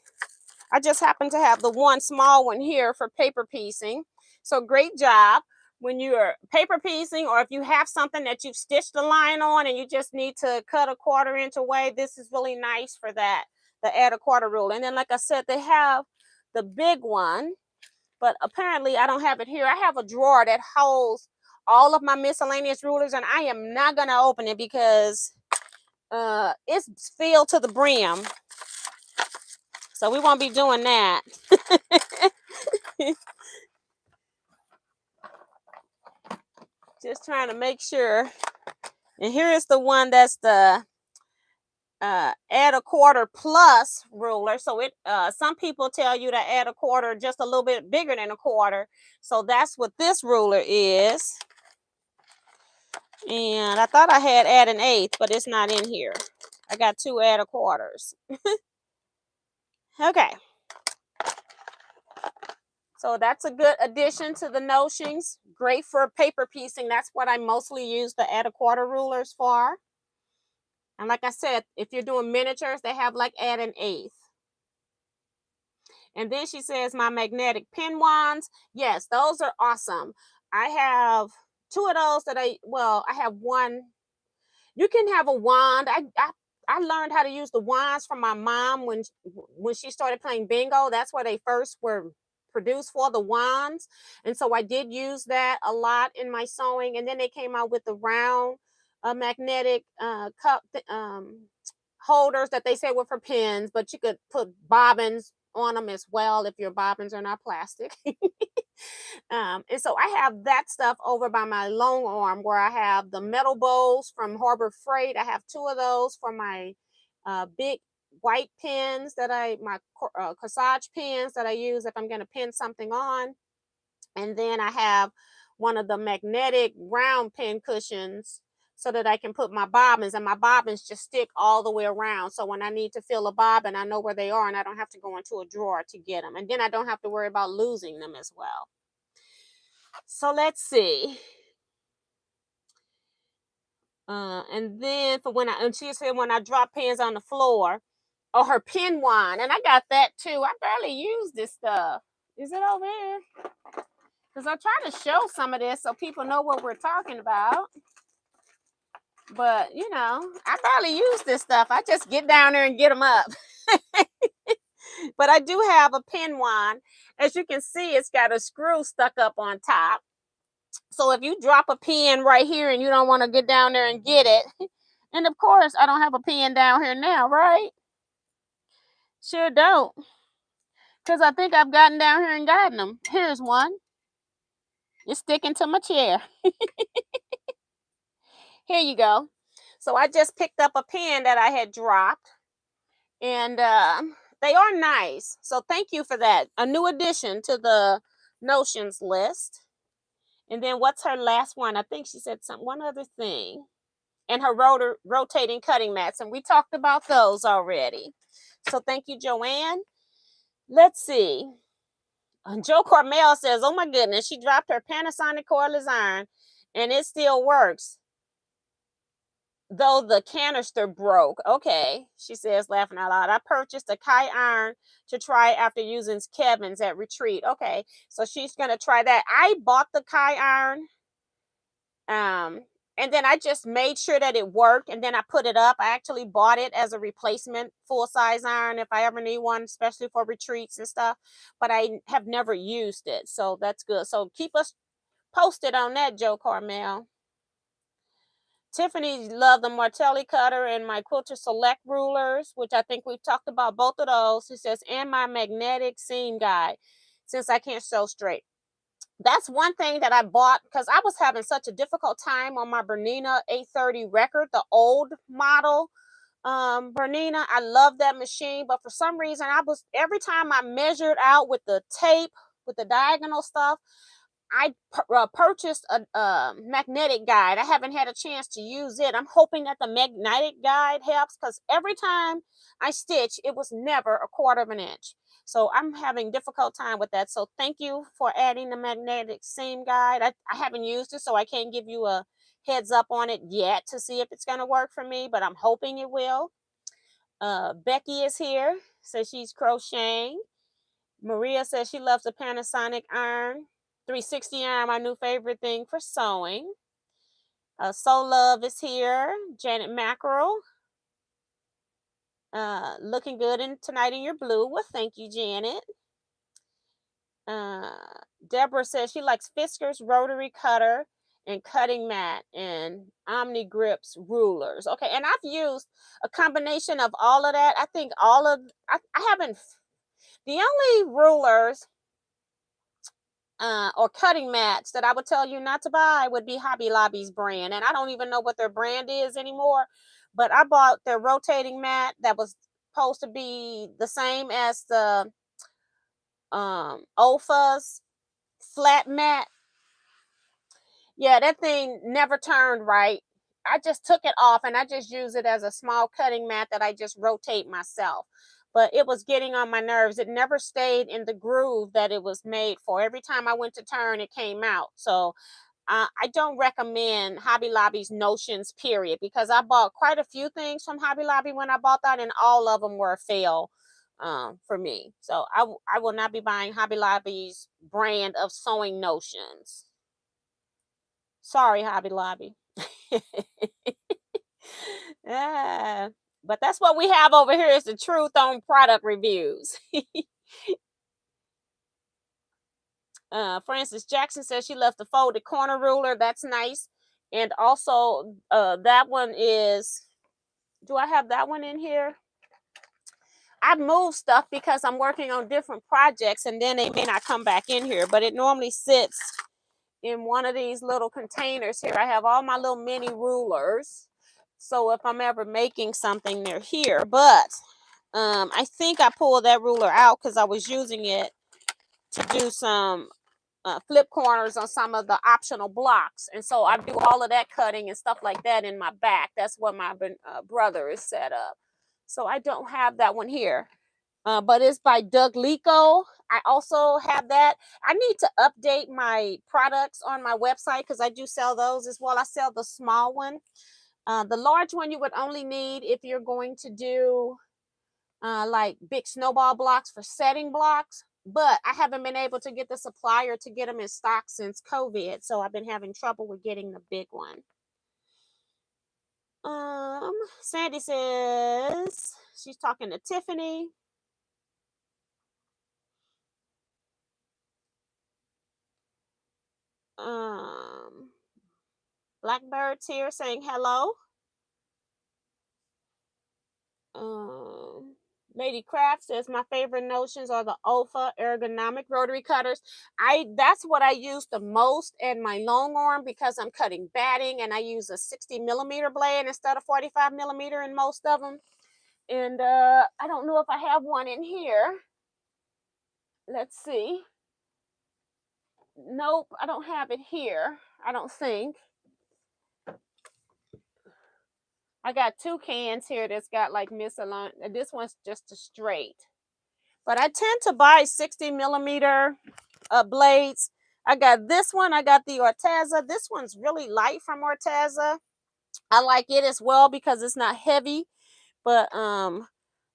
A: I just happen to have the one small one here for paper piecing. So great job when you're paper piecing, or if you have something that you've stitched the line on and you just need to cut a 1/4 inch away, this is really nice for that, the add a quarter rule. And then, like I said, they have the big one, but apparently I don't have it here. I have a drawer that holds all of my miscellaneous rulers, and I am not going to open it because it's filled to the brim, so we won't be doing that. Just trying to make sure. And here is the one that's the add a quarter plus ruler. So it some people tell you to add a quarter just a little bit bigger than a quarter, so that's what this ruler is. And I thought I had add an 1/8, but it's not in here. I got 2 add a quarters. Okay, so that's a good addition to the notions. Great for paper piecing. That's what I mostly use the add a quarter rulers for. And like I said, if you're doing miniatures, they have like add an 1/8. And then she says, my magnetic pen wands. Yes, those are awesome. I have 2 of those that I have one. You can have a wand. I learned how to use the wands from my mom when she started playing bingo. That's where they first were produced, for the wands. And so I did use that a lot in my sewing. And then they came out with the round magnetic cup holders that they said were for pens, but you could put bobbins on them as well if your bobbins are not plastic. And so I have that stuff over by my long arm, where I have the metal bowls from Harbor Freight. I have 2 of those for my big white pens that my corsage pens that I use if I'm going to pin something on. And then I have one of the magnetic round pin cushions so that I can put my bobbins, and my bobbins just stick all the way around. So when I need to fill a bobbin, I know where they are and I don't have to go into a drawer to get them. And then I don't have to worry about losing them as well. So let's see. And then for and she said when I drop pens on the floor, or her pen wand, and I got that too. I barely use this stuff. Is it over here? Because I try to show some of this so people know what we're talking about. But, you know, I barely use this stuff. I just get down there and get them up. But I do have a pen wand. As you can see, it's got a screw stuck up on top. So if you drop a pen right here and you don't want to get down there and get it, and of course, I don't have a pen down here now, right? Sure don't. Because I think I've gotten down here and gotten them. Here's one. It's sticking to my chair. Here you go. So I just picked up a pen that I had dropped. And they are nice. So thank you for that. A new addition to the notions list. And then what's her last one? I think she said one other thing. And her rotating cutting mats. And we talked about those already. So thank you, Joanne. Let's see. Joe Cormel says, oh my goodness, she dropped her Panasonic cordless iron and it still works, though the canister broke. Okay, she says, laughing out loud. I purchased a Kai iron to try after using Kevin's at retreat. Okay, so she's gonna try that. I bought the Kai iron, and then I just made sure that it worked, and then I put it up. I actually bought it as a replacement full-size iron if I ever need one, especially for retreats and stuff. But I have never used it, so that's good. So keep us posted on that, Joe Carmel. Tiffany loved the Martelli cutter and my Quilter Select rulers, which I think we've talked about both of those. She says, and my magnetic seam guide, since I can't sew straight. That's one thing that I bought because I was having such a difficult time on my Bernina 830 record, the old model Bernina. I love that machine, but for some reason every time I measured out with the tape, with the diagonal stuff, I purchased a magnetic guide. I haven't had a chance to use it. I'm hoping that the magnetic guide helps because every time I stitch, it was never a 1/4 of an inch. So I'm having difficult time with that. So thank you for adding the magnetic seam guide. I haven't used it, so I can't give you a heads up on it yet to see if it's going to work for me, but I'm hoping it will. Becky is here, says she's crocheting. Maria says she loves the Panasonic iron. 360 iron, my new favorite thing for sewing. Soul Love is here. Janet Mackerel. Looking good tonight in your blue. Well, thank you, Janet. Deborah says she likes Fisker's rotary cutter and cutting mat and Omni Grips rulers. Okay, and I've used a combination of all of that. I think I haven't. The only rulers or cutting mats that I would tell you not to buy would be Hobby Lobby's brand. And I don't even know what their brand is anymore. But I bought their rotating mat that was supposed to be the same as the Olfa's flat mat. Yeah, that thing never turned right. I just took it off and I just use it as a small cutting mat that I just rotate myself. But it was getting on my nerves. It never stayed in the groove that it was made for. Every time I went to turn, it came out. So I don't recommend Hobby Lobby's Notions, period, because I bought quite a few things from Hobby Lobby when I bought that, and all of them were a fail for me. So I will not be buying Hobby Lobby's brand of sewing Notions. Sorry, Hobby Lobby. But that's what we have over here is the truth on product reviews. Francis Jackson says she left the folded corner ruler. That's nice. And also that one is, do I have that one in here? I've moved stuff because I'm working on different projects and then they may not come back in here, but it normally sits in one of these little containers here. I have all my little mini rulers. So if I'm ever making something, they're here. But I think I pulled that ruler out because I was using it to do some flip corners on some of the optional blocks. And so I do all of that cutting and stuff like that in my back. That's where my brother is set up. So I don't have that one here. but it's by Doug Lico. I also have that. I need to update my products on my website because I do sell those as well. I sell the small one. The large one you would only need if you're going to do like big snowball blocks for setting blocks. But I haven't been able to get the supplier to get them in stock since COVID. So I've been having trouble with getting the big one. Sandy says she's talking to Tiffany. Blackbird's here saying hello. Um, Lady Craft says my favorite notions are the OFA ergonomic rotary cutters. That's what I use the most in my long arm because I'm cutting batting and I use a 60 millimeter blade instead of 45 millimeter in most of them. And I don't know if I have one in here. Let's see. Nope, I don't have it here. I don't think. I got 2 cans here that's got like misaligned. This one's just a straight. But I tend to buy 60 millimeter blades. I got this one. I got the Orteza. This one's really light from Orteza. I like it as well because it's not heavy. But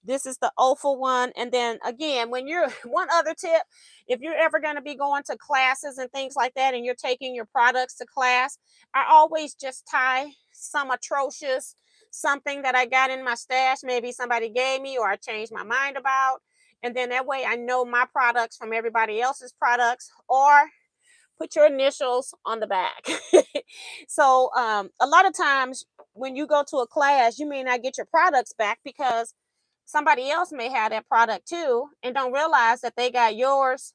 A: this is the Opal one. And then again, when you're one other tip, if you're ever going to be going to classes and things like that and you're taking your products to class, I always just tie some atrocious something that I got in my stash, maybe somebody gave me or I changed my mind about. And then that way I know my products from everybody else's products, or put your initials on the back. So a lot of times when you go to a class, you may not get your products back because somebody else may have that product too and don't realize that they got yours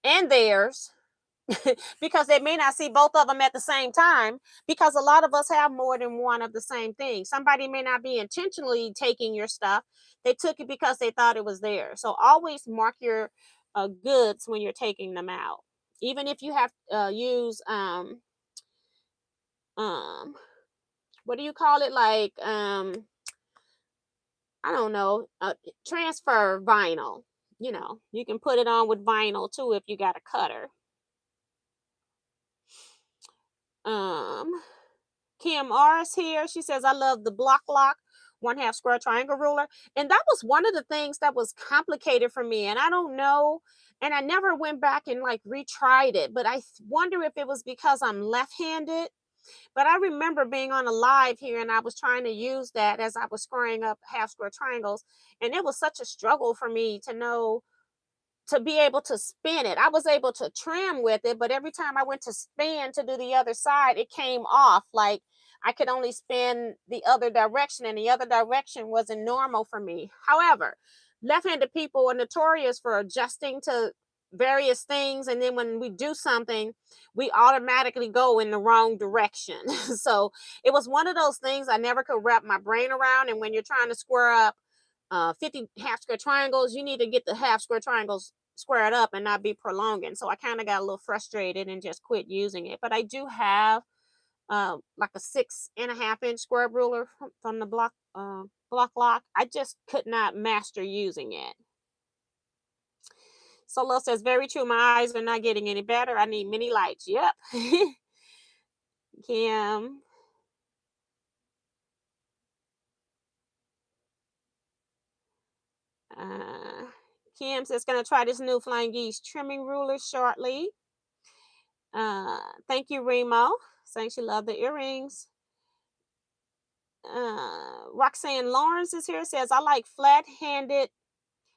A: and theirs because they may not see both of them at the same time, because a lot of us have more than one of the same thing. Somebody may not be intentionally taking your stuff. They took it because they thought it was theirs. So always mark your goods when you're taking them out. Even if you have use what do you call it, like I don't know, transfer vinyl. You know, you can put it on with vinyl too if you got a cutter. Um, Kim R is here. She says, I love the block lock 1/2 square triangle ruler. And that was one of the things that was complicated for me. And I don't know. And I never went back and like retried it. But I wonder if it was because I'm left-handed. But I remember being on a live here and I was trying to use that as I was squaring up 1/2 square triangles. And it was such a struggle for me to know to be able to spin it. I was able to trim with it, but every time I went to spin to do the other side, it came off. Like I could only spin the other direction, and the other direction wasn't normal for me. However, left-handed people are notorious for adjusting to various things, and then when we do something, we automatically go in the wrong direction. So it was one of those things I never could wrap my brain around. And when you're trying to square up 50 half square triangles, you need to get the half square triangles squared up and not be prolonging. So I kind of got a little frustrated and just quit using it. But I do have like a 6.5 inch square ruler from the block lock. I just could not master using it. Solo says, very true. My eyes are not getting any better. I need mini lights. Yep. Kim. Uh, Kim says, going to try this new Flying Geese trimming ruler shortly. Thank you, Remo. Saying she loved the earrings. Roxanne Lawrence is here. Says, I like flat-handed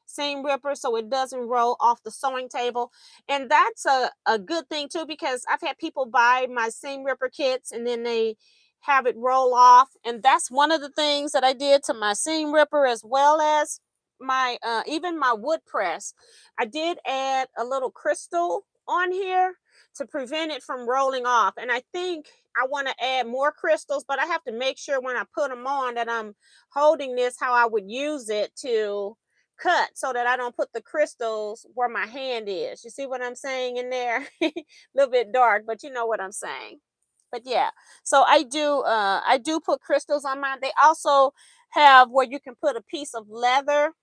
A: seam ripper so it doesn't roll off the sewing table. And that's a good thing too, because I've had people buy my seam ripper kits and then they have it roll off. And that's one of the things that I did to my seam ripper, as well as my even my wood press. I did add a little crystal on here to prevent it from rolling off. And I think I want to add more crystals, but I have to make sure when I put them on that I'm holding this how I would use it to cut, so that I don't put the crystals where my hand is. You see what I'm saying in there? A little bit dark, but you know what I'm saying. But yeah, so I do put crystals on mine. They also have where you can put a piece of leather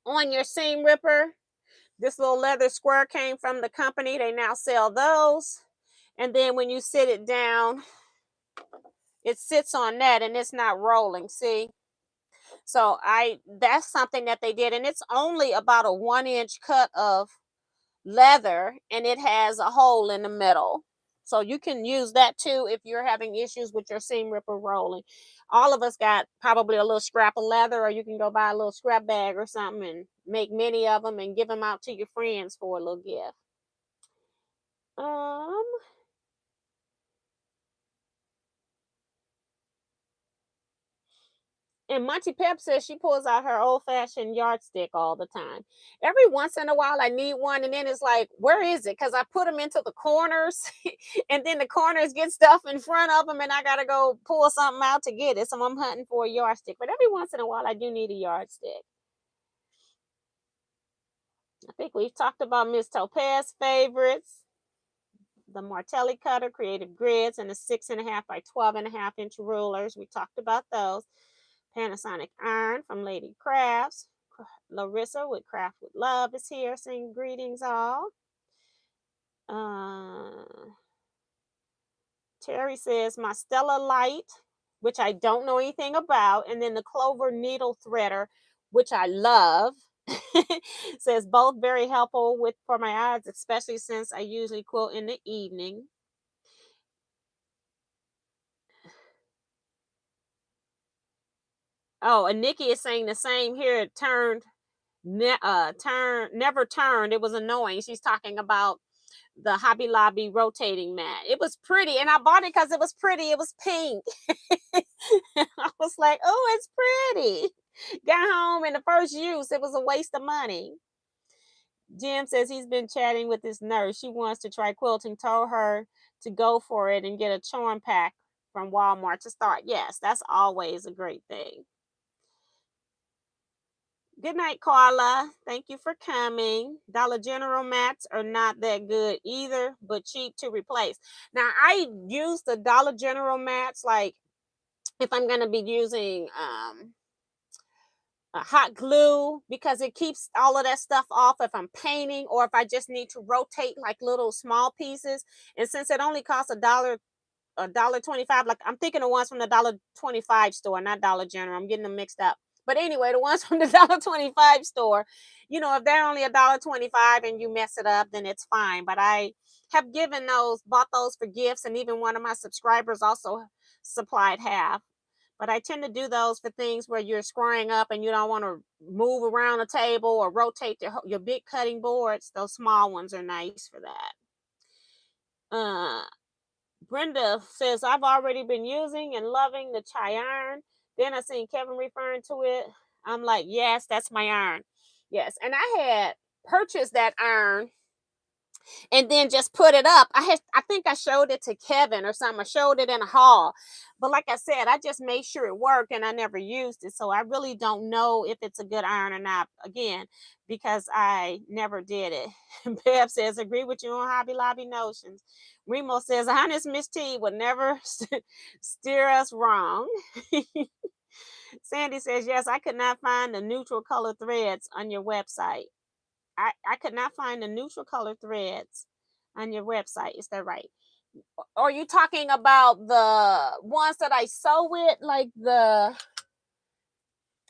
A: on your seam ripper. This little leather square came from the company. They now sell those. And then when you sit it down, it sits on that and it's not rolling. See? So that's something that they did. And it's only about a 1-inch cut of leather and it has a hole in the middle. So you can use that too if you're having issues with your seam ripper rolling. All of us got probably a little scrap of leather, or you can go buy a little scrap bag or something and make many of them and give them out to your friends for a little gift. Um, and Monty Pep says she pulls out her old-fashioned yardstick all the time. Every once in a while, I need one, and then it's like, where is it? Because I put them into the corners, and then the corners get stuff in front of them, and I gotta go pull something out to get it. So I'm hunting for a yardstick. But every once in a while, I do need a yardstick. I think we've talked about Miss Topaz's favorites. The Martelli cutter, creative grids, and the 6.5 by 12.5-inch rulers. We talked about those. Panasonic iron from Lady Crafts. Larissa with Craft with Love is here saying greetings all. Terry says my Stella Light, which I don't know anything about, and then the Clover Needle Threader, which I love. Says both very helpful for my eyes, especially since I usually quilt in the evening. Oh, and Nikki is saying the same here. It never turned. It was annoying. She's talking about the Hobby Lobby rotating mat. It was pretty, and I bought it because it was pretty. It was pink. I was like, oh, it's pretty. Got home in the first use. It was a waste of money. Jim says he's been chatting with this nurse. She wants to try quilting. Told her to go for it and get a charm pack from Walmart to start. Yes, that's always a great thing. Good night, Carla. Thank you for coming. Dollar General mats are not that good either, but cheap to replace. Now, I use the Dollar General mats like if I'm going to be using hot glue, because it keeps all of that stuff off if I'm painting, or if I just need to rotate like little small pieces. And since it only costs $1.25, like I'm thinking the ones from the $1.25 store, not Dollar General. I'm getting them mixed up. But anyway, the ones from the $1.25 store, if they're only $1.25 and you mess it up, then it's fine. But I have bought those for gifts, and even one of my subscribers also supplied half. But I tend to do those for things where you're squaring up and you don't want to move around a table or rotate your big cutting boards. Those small ones are nice for that. Brenda says, I've already been using and loving the chai iron. Then I seen Kevin referring to it. I'm like, yes, that's my iron. Yes. And I had purchased that iron and then just put it up. I think I showed it to Kevin or something. I showed it in a haul. But like I said, I just made sure it worked and I never used it. So I really don't know if it's a good iron or not, again, because I never did it. Bev says, agree with you on Hobby Lobby notions. Remo says, honest Miss T would never steer us wrong. Sandy says, yes, I could not find the neutral color threads on your website. I could not find the neutral color threads on your website. Is that right? Or are you talking about the ones that I sew with? Like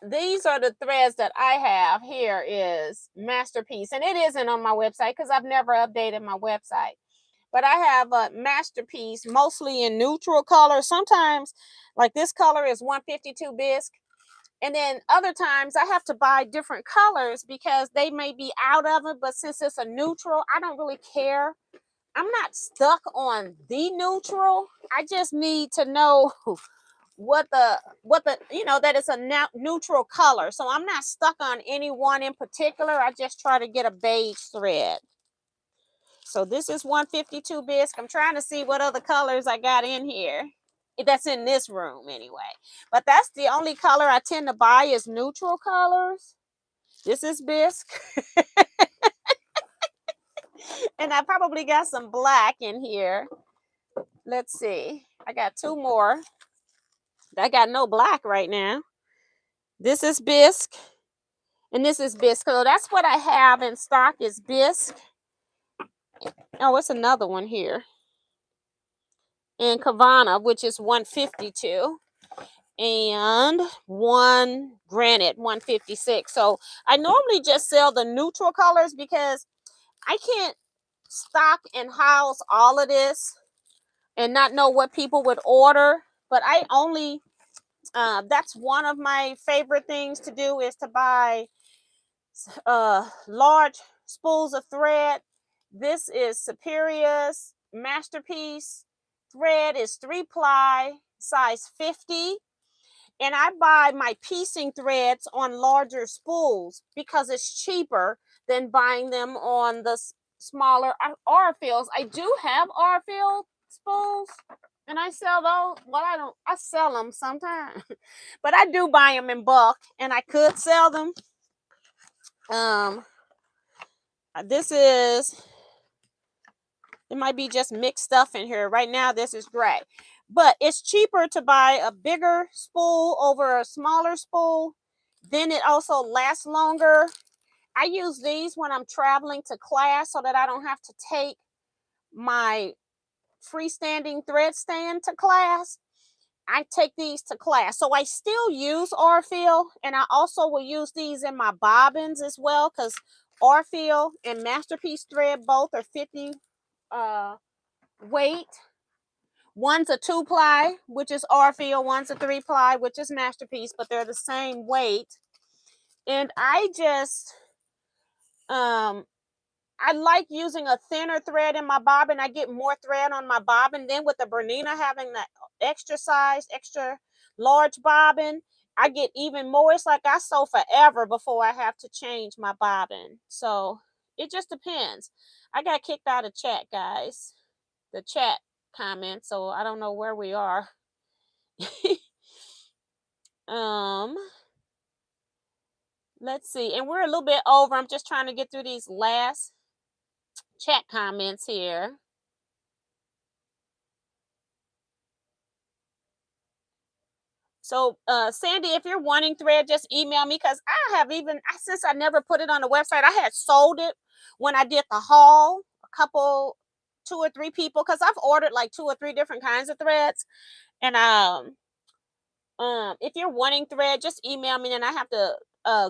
A: these are the threads that I have. Here is Masterpiece. And it isn't on my website because I've never updated my website. But I have a Masterpiece mostly in neutral color. Sometimes like this color is 152 bisque. And then other times I have to buy different colors because they may be out of it. But since it's a neutral, I don't really care. I'm not stuck on the neutral. I just need to know what the that it's a neutral color. So I'm not stuck on any one in particular. I just try to get a beige thread. So this is 152 bisque. I'm trying to see what other colors I got in here. That's in this room anyway. But that's the only color I tend to buy is neutral colors. This is bisque. And I probably got some black in here. Let's see. I got two more. I got no black right now. This is bisque. And this is bisque. So that's what I have in stock is bisque. Oh, it's another one here. And Kavana, which is 152. And one granite, 156. So I normally just sell the neutral colors because I can't stock and house all of this and not know what people would order. But I only that's one of my favorite things to do is to buy large spools of thread. This is Superior's Masterpiece thread is 3-ply, size 50. And I buy my piecing threads on larger spools because it's cheaper than buying them on the smaller R-fills. I do have R-fill spools, and I sell those. Well, I sell them sometimes, but I do buy them in bulk, and I could sell them. This is, it might be just mixed stuff in here. Right now, this is gray. But it's cheaper to buy a bigger spool over a smaller spool. Then it also lasts longer. I use these when I'm traveling to class so that I don't have to take my freestanding thread stand to class. I take these to class. So I still use R-fill, and I also will use these in my bobbins as well because R-fill and Masterpiece thread both are 50 weight. One's a 2-ply, which is R-fill. One's a 3-ply, which is Masterpiece, but they're the same weight. And I just, I like using a thinner thread in my bobbin. I get more thread on my bobbin. Then with the Bernina having that extra size, extra large bobbin, I get even more. It's like I sew forever before I have to change my bobbin. So it just depends. I got kicked out of chat, guys. The chat comment, so I don't know where we are. Let's see, and we're a little bit over. I'm just trying to get through these last chat comments here. So Sandy, if you're wanting thread, just email me because I have since I never put it on the website, I had sold it when I did the haul, a couple, 2 or 3 people, because I've ordered like 2 or 3 different kinds of threads. And if you're wanting thread, just email me, and I have to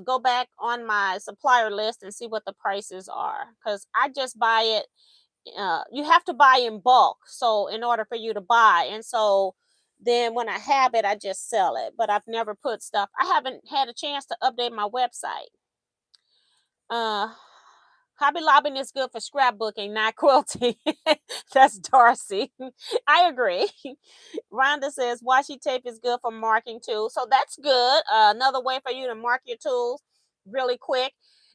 A: go back on my supplier list and see what the prices are, because I just buy it. You have to buy in bulk, so in order for you to buy, and so then when I have it, I just sell it. But I've never put stuff. I haven't had a chance to update my website. Hobby Lobbying is good for scrapbooking, not quilting. That's Darcy. I agree. Rhonda says washi tape is good for marking tools. So that's good. Another way for you to mark your tools really quick.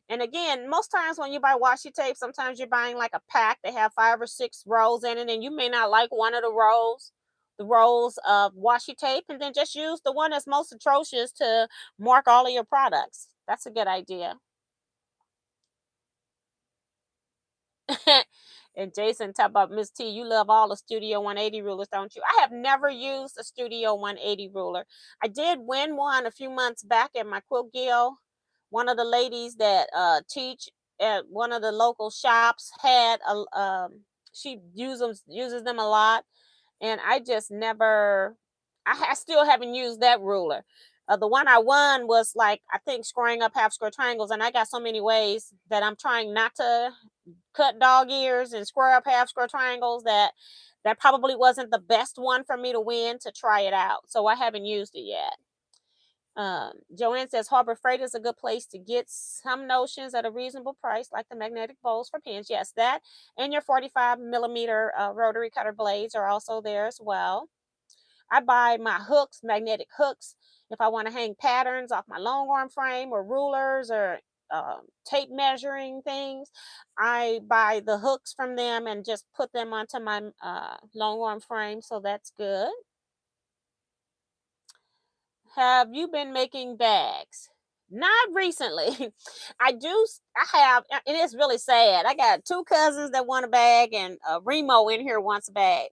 A: And again, most times when you buy washi tape, sometimes you're buying like a pack. They have 5 or 6 rolls in it, and you may not like one of the rolls of washi tape, and then just use the one that's most atrocious to mark all of your products. That's a good idea. And Jason, talk about Miss T, you love all the Studio 180 rulers, don't you? I have never used a Studio 180 ruler. I did win one a few months back at my Quilt Guild. One of the ladies that teach at one of the local shops had she uses them a lot, and I just never. I still haven't used that ruler. The one I won was like, I think, squaring up half square triangles, and I got so many ways that I'm trying not to cut dog ears and square up half square triangles that probably wasn't the best one for me to win to try it out. So I haven't used it yet. Joanne says Harbor Freight is a good place to get some notions at a reasonable price, like the magnetic bowls for pins. Yes, that and your 45 millimeter rotary cutter blades are also there as well. I buy my hooks, magnetic hooks, if I want to hang patterns off my long arm frame or rulers or tape measuring things. I buy the hooks from them and just put them onto my long arm frame, so that's good. Have you been making bags? Not recently. I have, and it's really sad. I got 2 cousins that want a bag, and Remo in here wants a bag.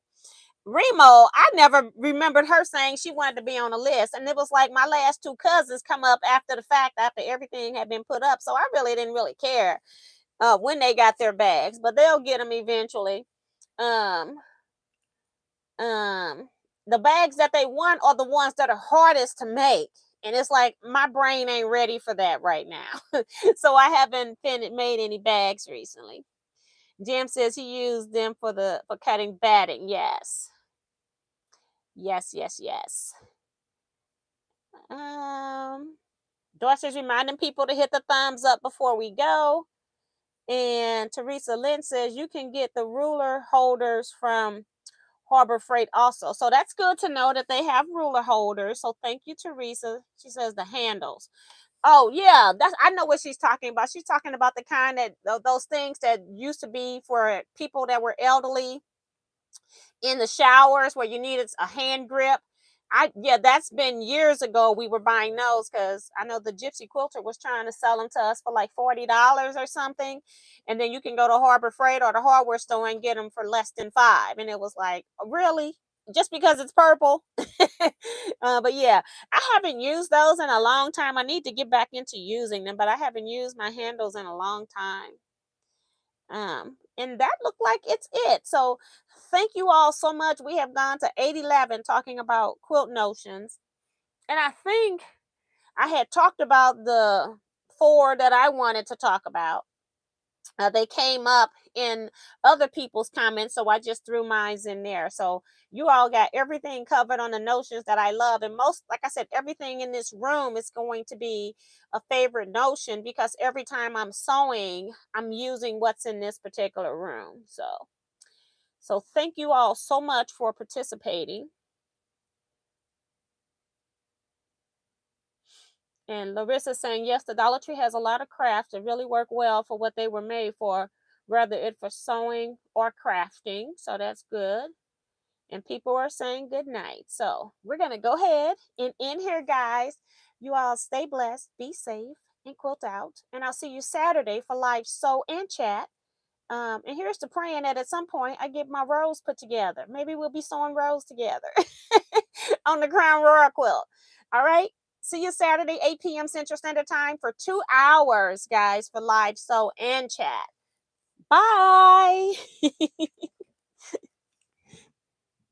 A: Remo, I never remembered her saying she wanted to be on the list. And it was like my last two cousins come up after the fact, after everything had been put up. So I really didn't really care when they got their bags, but they'll get them eventually. Um, um, the bags that they want are the ones that are hardest to make. And it's like my brain ain't ready for that right now. So I haven't made any bags recently. Jim says he used them for cutting batting. Yes. Yes, yes, yes. Um, Dorset's reminding people to hit the thumbs up before we go. And Teresa Lynn says you can get the ruler holders from Harbor Freight also. So that's good to know that they have ruler holders. So thank you, Teresa. She says the handles. Oh yeah, that's I know what she's talking about. She's talking about the kind that those things that used to be for people that were elderly in the showers where you needed a hand grip. Yeah, that's been years ago. We were buying those because I know the Gypsy Quilter was trying to sell them to us for like $40 or something, and then you can go to Harbor Freight or the hardware store and get them for less than $5. And it was like, really, just because it's purple? But yeah, I haven't used those in a long time. I need to get back into using them, but I haven't used my handles in a long time. And that looked like it's it. So thank you all so much. We have gone to 811 talking about quilt notions. And I think I had talked about the four that I wanted to talk about. They came up in other people's comments, so I just threw mine in there. So you all got everything covered on the notions that I love. And most, like I said, everything in this room is going to be a favorite notion because every time I'm sewing, I'm using what's in this particular room. So thank you all so much for participating. And Larissa saying, yes, the Dollar Tree has a lot of crafts that really work well for what they were made for, whether it for sewing or crafting. So that's good. And people are saying good night. So we're going to go ahead and end here, guys. You all stay blessed, be safe, and quilt out. And I'll see you Saturday for live sew and chat. And here's to praying that at some point I get my rows put together. Maybe we'll be sewing rows together on the Crown Royal quilt. All right. See you Saturday, 8 p.m. Central Standard Time for 2 hours, guys, for live sew and chat. Bye.